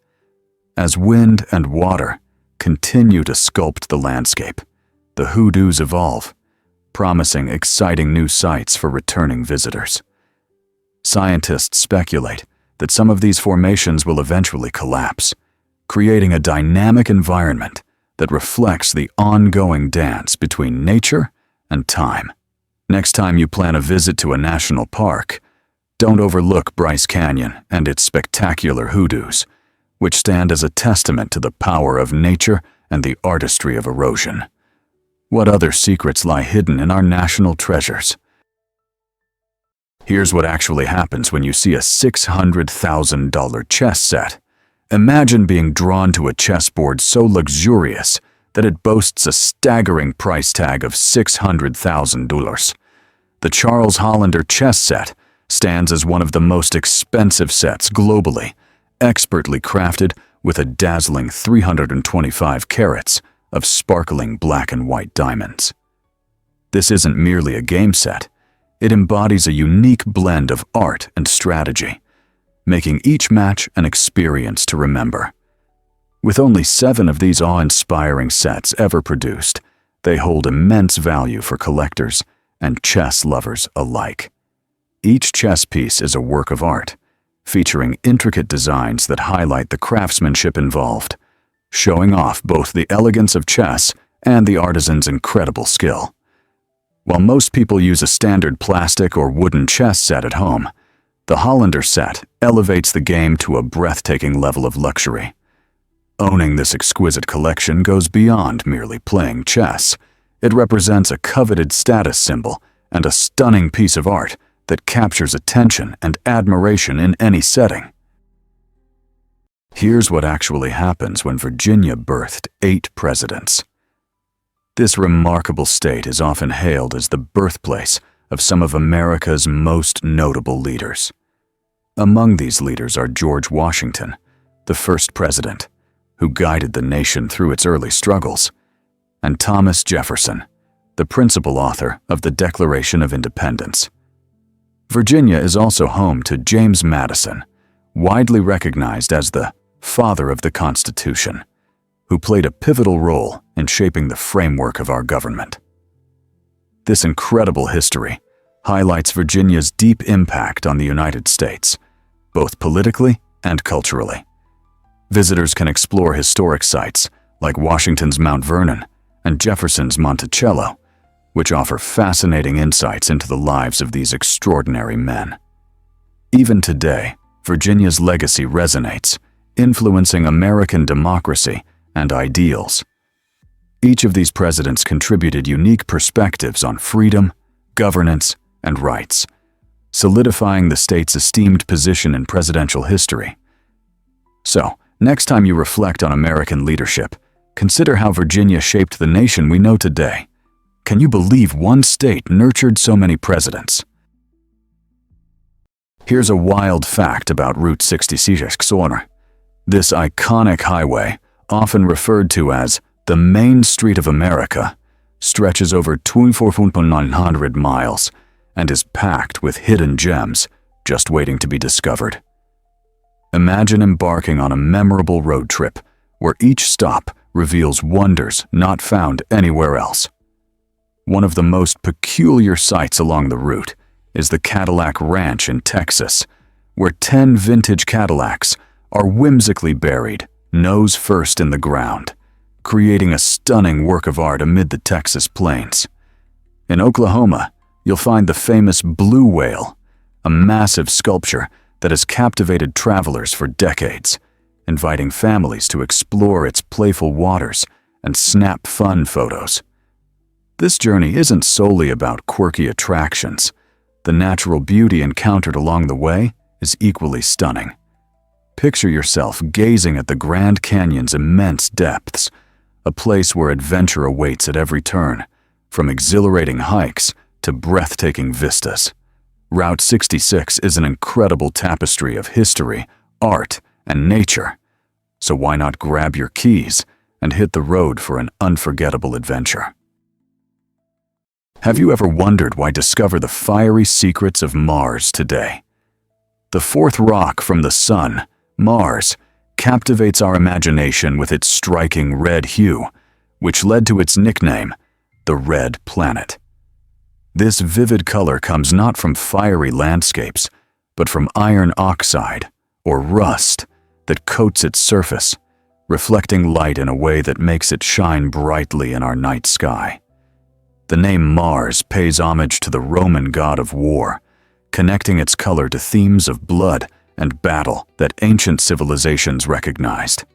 As wind and water continue to sculpt the landscape, the hoodoos evolve, promising exciting new sights for returning visitors. Scientists speculate that some of these formations will eventually collapse, creating a dynamic environment that reflects the ongoing dance between nature and time. Next time you plan a visit to a national park, don't overlook Bryce Canyon and its spectacular hoodoos, which stand as a testament to the power of nature and the artistry of erosion. What other secrets lie hidden in our national treasures? Here's what actually happens when you see a $600,000 chess set. Imagine being drawn to a chessboard so luxurious that it boasts a staggering price tag of $600,000. The Charles Hollander chess set stands as one of the most expensive sets globally, expertly crafted with a dazzling 325 carats of sparkling black and white diamonds. This isn't merely a game set. It embodies a unique blend of art and strategy, making each match an experience to remember. With only 7 of these awe-inspiring sets ever produced, they hold immense value for collectors and chess lovers alike. Each chess piece is a work of art, featuring intricate designs that highlight the craftsmanship involved, showing off both the elegance of chess and the artisan's incredible skill. While most people use a standard plastic or wooden chess set at home, the Hollander set elevates the game to a breathtaking level of luxury. Owning this exquisite collection goes beyond merely playing chess. It represents a coveted status symbol and a stunning piece of art that captures attention and admiration in any setting. Here's what actually happens when Virginia birthed 8 presidents. This remarkable state is often hailed as the birthplace of some of America's most notable leaders. Among these leaders are George Washington, the first president, who guided the nation through its early struggles, and Thomas Jefferson, the principal author of the Declaration of Independence. Virginia is also home to James Madison, widely recognized as the father of the Constitution, who played a pivotal role in shaping the framework of our government. This incredible history highlights Virginia's deep impact on the United States, both politically and culturally. Visitors can explore historic sites like Washington's Mount Vernon and Jefferson's Monticello, which offer fascinating insights into the lives of these extraordinary men. Even today, Virginia's legacy resonates, influencing American democracy and ideals. Each of these presidents contributed unique perspectives on freedom, governance, and rights, solidifying the state's esteemed position in presidential history. So, next time you reflect on American leadership, consider how Virginia shaped the nation we know today. Can you believe one state nurtured so many presidents? Here's a wild fact about Route 66. This iconic highway, often referred to as the Main Street of America, stretches over 24,900 miles and is packed with hidden gems just waiting to be discovered. Imagine embarking on a memorable road trip where each stop reveals wonders not found anywhere else. One of the most peculiar sights along the route is the Cadillac Ranch in Texas, where 10 vintage Cadillacs are whimsically buried, nose first in the ground, creating a stunning work of art amid the Texas plains. In Oklahoma, you'll find the famous blue whale, a massive sculpture that has captivated travelers for decades, inviting families to explore its playful waters and snap fun photos. This journey isn't solely about quirky attractions. The natural beauty encountered along the way is equally stunning. Picture yourself gazing at the Grand Canyon's immense depths, a place where adventure awaits at every turn, from exhilarating hikes to breathtaking vistas. Route 66 is an incredible tapestry of history, art, and nature. So why not grab your keys and hit the road for an unforgettable adventure? Have you ever wondered why discover the fiery secrets of Mars today? The fourth rock from the sun, Mars, captivates our imagination with its striking red hue, which led to its nickname, the Red Planet. This vivid color comes not from fiery landscapes, but from iron oxide, or rust, that coats its surface, reflecting light in a way that makes it shine brightly in our night sky. The name Mars pays homage to the Roman god of war, connecting its color to themes of blood and battle that ancient civilizations recognized.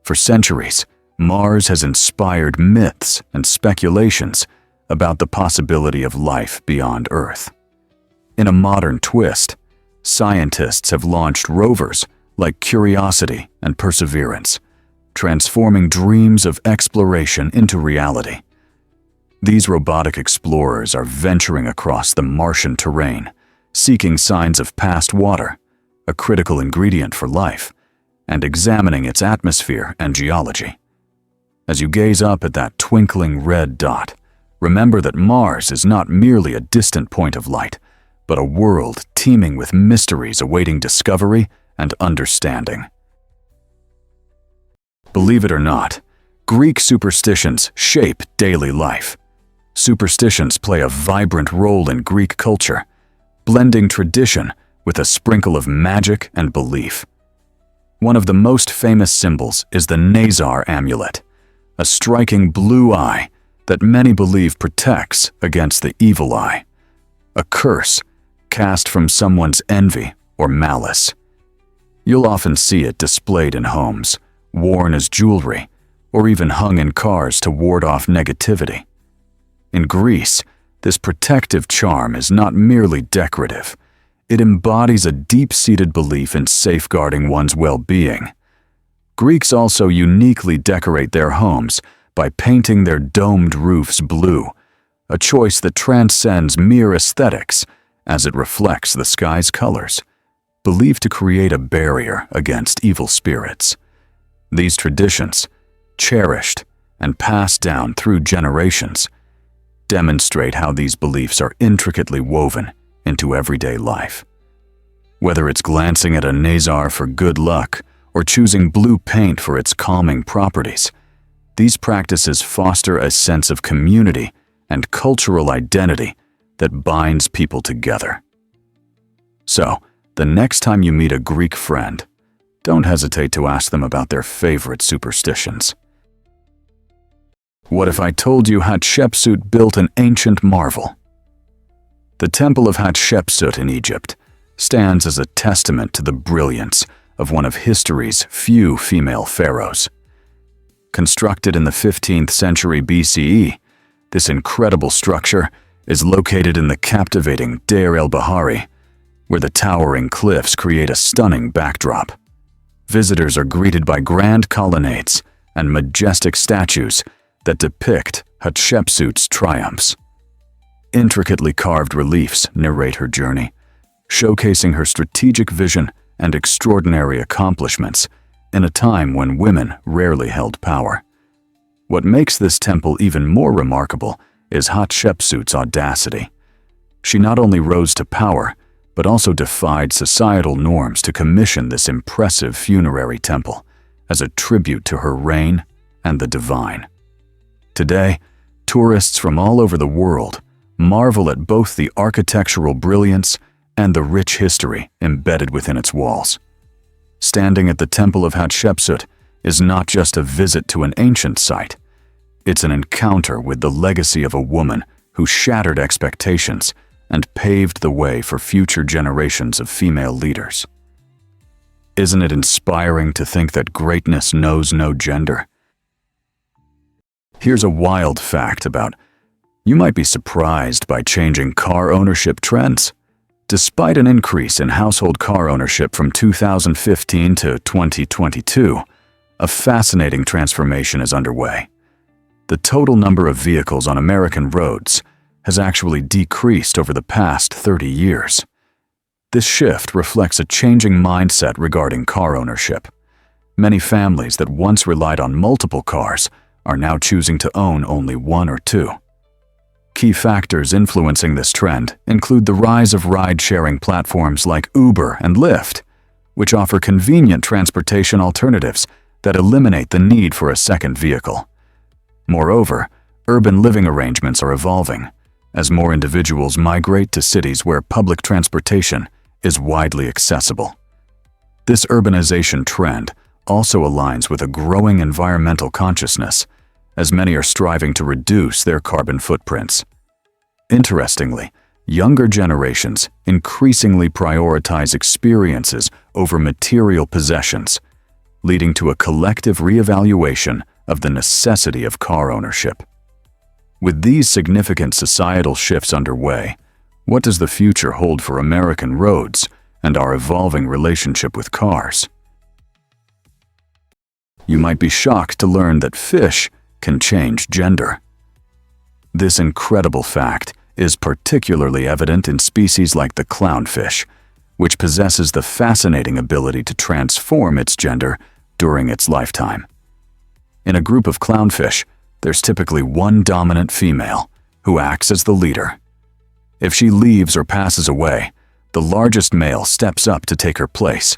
For centuries, Mars has inspired myths and speculations about the possibility of life beyond Earth. In a modern twist, scientists have launched rovers like Curiosity and Perseverance, transforming dreams of exploration into reality. These robotic explorers are venturing across the Martian terrain, seeking signs of past water, a critical ingredient for life, and examining its atmosphere and geology. As you gaze up at that twinkling red dot, remember that Mars is not merely a distant point of light, but a world teeming with mysteries awaiting discovery and understanding. Believe it or not, Greek superstitions shape daily life. Superstitions play a vibrant role in Greek culture, blending tradition with a sprinkle of magic and belief. One of the most famous symbols is the Nazar amulet, a striking blue eye that many believe protects against the evil eye, a curse cast from someone's envy or malice. You'll often see it displayed in homes, worn as jewelry, or even hung in cars to ward off negativity. In Greece, this protective charm is not merely decorative. It embodies a deep-seated belief in safeguarding one's well-being. Greeks also uniquely decorate their homes by painting their domed roofs blue, a choice that transcends mere aesthetics as it reflects the sky's colors, believed to create a barrier against evil spirits. These traditions, cherished and passed down through generations, demonstrate how these beliefs are intricately woven into everyday life. Whether it's glancing at a Nazar for good luck or choosing blue paint for its calming properties, these practices foster a sense of community and cultural identity that binds people together. So, the next time you meet a Greek friend, don't hesitate to ask them about their favorite superstitions. What if I told you Hatshepsut built an ancient marvel? The Temple of Hatshepsut in Egypt stands as a testament to the brilliance of one of history's few female pharaohs. Constructed in the 15th century BCE, this incredible structure is located in the captivating Deir el-Bahari, where the towering cliffs create a stunning backdrop. Visitors are greeted by grand colonnades and majestic statues that depict Hatshepsut's triumphs. Intricately carved reliefs narrate her journey, showcasing her strategic vision and extraordinary accomplishments in a time when women rarely held power. What makes this temple even more remarkable is Hatshepsut's audacity. She not only rose to power, but also defied societal norms to commission this impressive funerary temple as a tribute to her reign and the divine. Today, tourists from all over the world marvel at both the architectural brilliance and the rich history embedded within its walls. Standing at the Temple of Hatshepsut is not just a visit to an ancient site. It's an encounter with the legacy of a woman who shattered expectations and paved the way for future generations of female leaders. Isn't it inspiring to think that greatness knows no gender? Here's a wild fact about you might be surprised by changing car ownership trends. Despite an increase in household car ownership from 2015 to 2022, a fascinating transformation is underway. The total number of vehicles on American roads has actually decreased over the past 30 years. This shift reflects a changing mindset regarding car ownership. Many families that once relied on multiple cars are now choosing to own only one or two. Key factors influencing this trend include the rise of ride-sharing platforms like Uber and Lyft, which offer convenient transportation alternatives that eliminate the need for a second vehicle. Moreover, urban living arrangements are evolving as more individuals migrate to cities where public transportation is widely accessible. This urbanization trend also aligns with a growing environmental consciousness, as many are striving to reduce their carbon footprints. Interestingly, younger generations increasingly prioritize experiences over material possessions, leading to a collective reevaluation of the necessity of car ownership. With these significant societal shifts underway, what does the future hold for American roads and our evolving relationship with cars? You might be shocked to learn that fish can change gender. This incredible fact is particularly evident in species like the clownfish, which possesses the fascinating ability to transform its gender during its lifetime. In a group of clownfish, there's typically one dominant female who acts as the leader. If she leaves or passes away, the largest male steps up to take her place,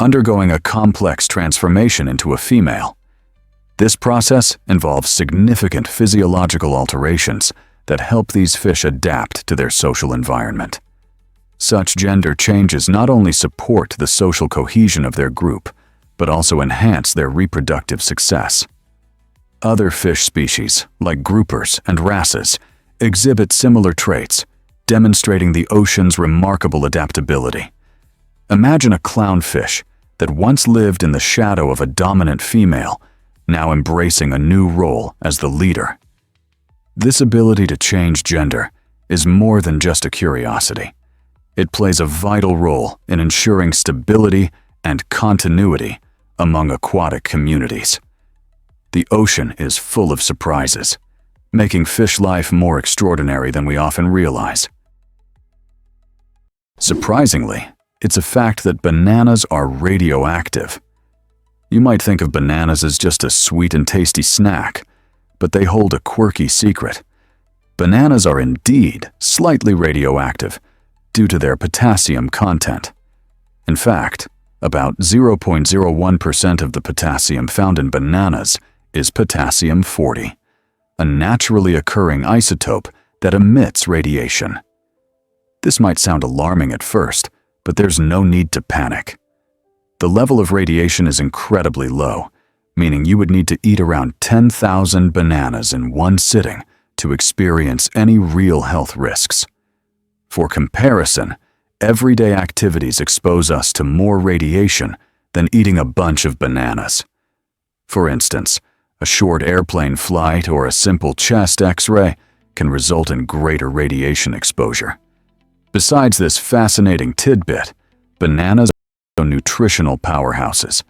undergoing a complex transformation into a female. This process involves significant physiological alterations that help these fish adapt to their social environment. Such gender changes not only support the social cohesion of their group, but also enhance their reproductive success. Other fish species, like groupers and wrasses, exhibit similar traits, demonstrating the ocean's remarkable adaptability. Imagine a clownfish that once lived in the shadow of a dominant female, now embracing a new role as the leader. This ability to change gender is more than just a curiosity. It plays a vital role in ensuring stability and continuity among aquatic communities. The ocean is full of surprises, making fish life more extraordinary than we often realize. Surprisingly, it's a fact that bananas are radioactive. You might think of bananas as just a sweet and tasty snack, but they hold a quirky secret. Bananas are indeed slightly radioactive due to their potassium content. In fact, about 0.01% of the potassium found in bananas is potassium-40, a naturally occurring isotope that emits radiation. This might sound alarming at first, but there's no need to panic. The level of radiation is incredibly low, meaning you would need to eat around 10,000 bananas in one sitting to experience any real health risks. For comparison, everyday activities expose us to more radiation than eating a bunch of bananas. For instance, a short airplane flight or a simple chest X-ray can result in greater radiation exposure. Besides this fascinating tidbit, bananas are nutritional powerhouses,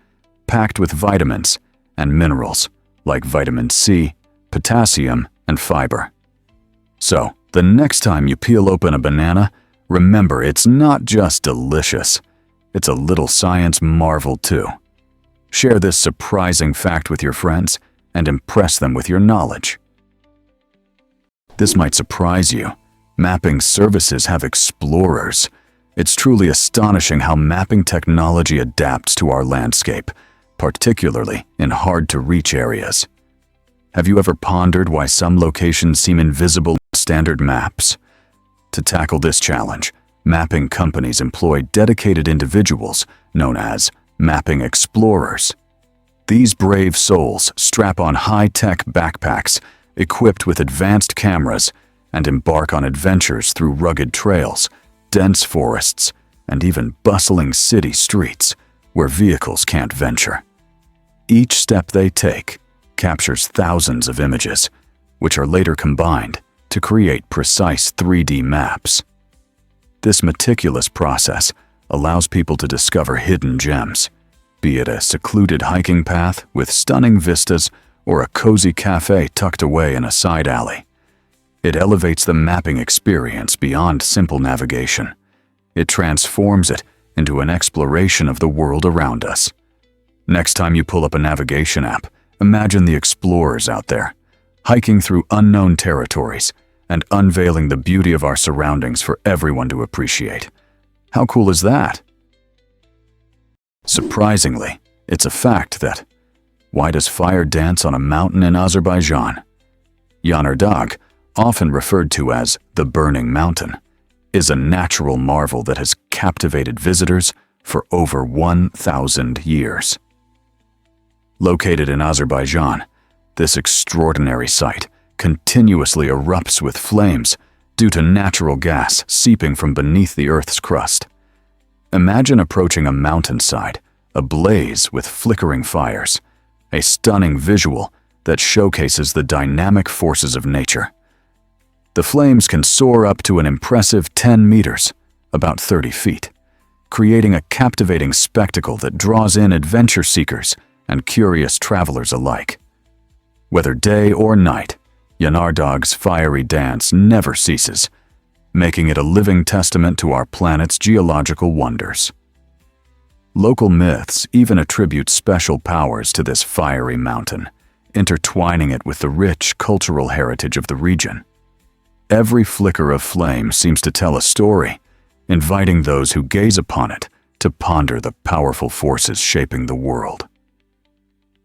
packed with vitamins and minerals like vitamin C, potassium, and fiber. So, the next time you peel open a banana, remember it's not just delicious, it's a little science marvel too. Share this surprising fact with your friends and impress them with your knowledge. This might surprise you. Mapping services have explorers. It's truly astonishing how mapping technology adapts to our landscape, particularly in hard-to-reach areas. Have you ever pondered why some locations seem invisible in standard maps? To tackle this challenge, mapping companies employ dedicated individuals known as mapping explorers. These brave souls strap on high-tech backpacks equipped with advanced cameras and embark on adventures through rugged trails, dense forests, and even bustling city streets where vehicles can't venture. Each step they take captures thousands of images, which are later combined to create precise 3D maps. This meticulous process allows people to discover hidden gems, be it a secluded hiking path with stunning vistas or a cozy cafe tucked away in a side alley. It elevates the mapping experience beyond simple navigation. It transforms it into an exploration of the world around us. Next time you pull up a navigation app, imagine the explorers out there, hiking through unknown territories and unveiling the beauty of our surroundings for everyone to appreciate. How cool is that? Surprisingly, it's a fact that why does fire dance on a mountain in Azerbaijan? Yanardağ, often referred to as the Burning Mountain, is a natural marvel that has captivated visitors for over 1,000 years. Located in Azerbaijan, this extraordinary site continuously erupts with flames due to natural gas seeping from beneath the Earth's crust. Imagine approaching a mountainside ablaze with flickering fires, a stunning visual that showcases the dynamic forces of nature. The flames can soar up to an impressive 10 meters, about 30 feet, creating a captivating spectacle that draws in adventure seekers and curious travelers alike. Whether day or night, Yanardağ's fiery dance never ceases, making it a living testament to our planet's geological wonders. Local myths even attribute special powers to this fiery mountain, intertwining it with the rich cultural heritage of the region. Every flicker of flame seems to tell a story, inviting those who gaze upon it to ponder the powerful forces shaping the world.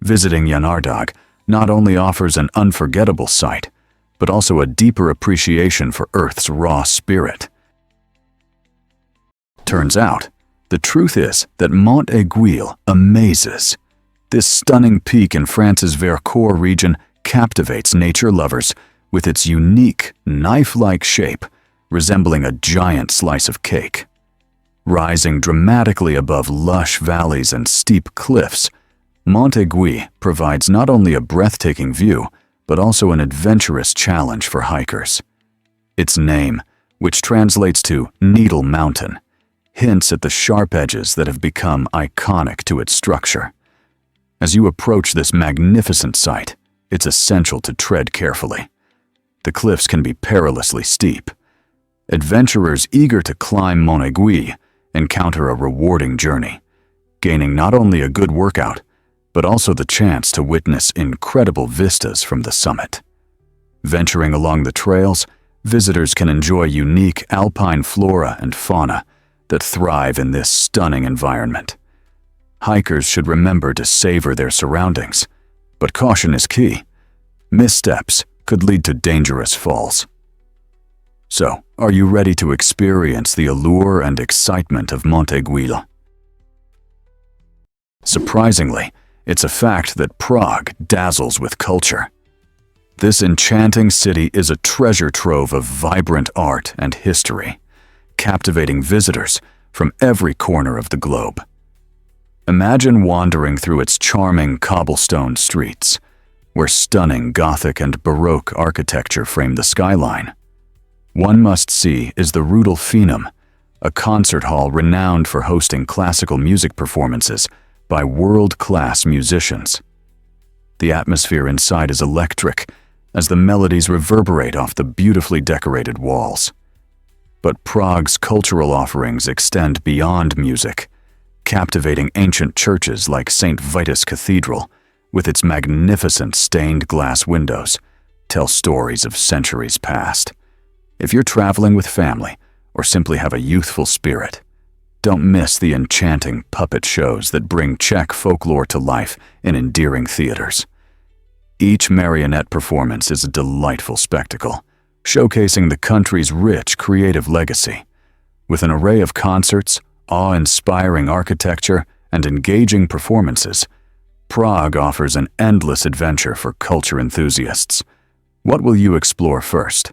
Visiting Yanardağ not only offers an unforgettable sight, but also a deeper appreciation for Earth's raw spirit. Turns out, the truth is that Mont Aiguille amazes. This stunning peak in France's Vercors region captivates nature lovers with its unique, knife-like shape, resembling a giant slice of cake. Rising dramatically above lush valleys and steep cliffs, Mont Aiguille provides not only a breathtaking view, but also an adventurous challenge for hikers. Its name, which translates to Needle Mountain, hints at the sharp edges that have become iconic to its structure. As you approach this magnificent site, it's essential to tread carefully. The cliffs can be perilously steep. Adventurers eager to climb Mont Aiguille encounter a rewarding journey, gaining not only a good workout, but also the chance to witness incredible vistas from the summit. Venturing along the trails, visitors can enjoy unique alpine flora and fauna that thrive in this stunning environment. Hikers should remember to savor their surroundings, but caution is key. Missteps could lead to dangerous falls. So, are you ready to experience the allure and excitement of Mont Aiguille? Surprisingly, it's a fact that Prague dazzles with culture. This enchanting city is a treasure trove of vibrant art and history, captivating visitors from every corner of the globe. Imagine wandering through its charming cobblestone streets, where stunning Gothic and Baroque architecture frame the skyline. One must-see is the Rudolfinum, a concert hall renowned for hosting classical music performances by world-class musicians. The atmosphere inside is electric, as the melodies reverberate off the beautifully decorated walls. But Prague's cultural offerings extend beyond music, captivating ancient churches like St. Vitus Cathedral, with its magnificent stained glass windows, tell stories of centuries past. If you're traveling with family or simply have a youthful spirit, don't miss the enchanting puppet shows that bring Czech folklore to life in endearing theaters. Each marionette performance is a delightful spectacle, showcasing the country's rich creative legacy. With an array of concerts, awe-inspiring architecture, and engaging performances, Prague offers an endless adventure for culture enthusiasts. What will you explore first?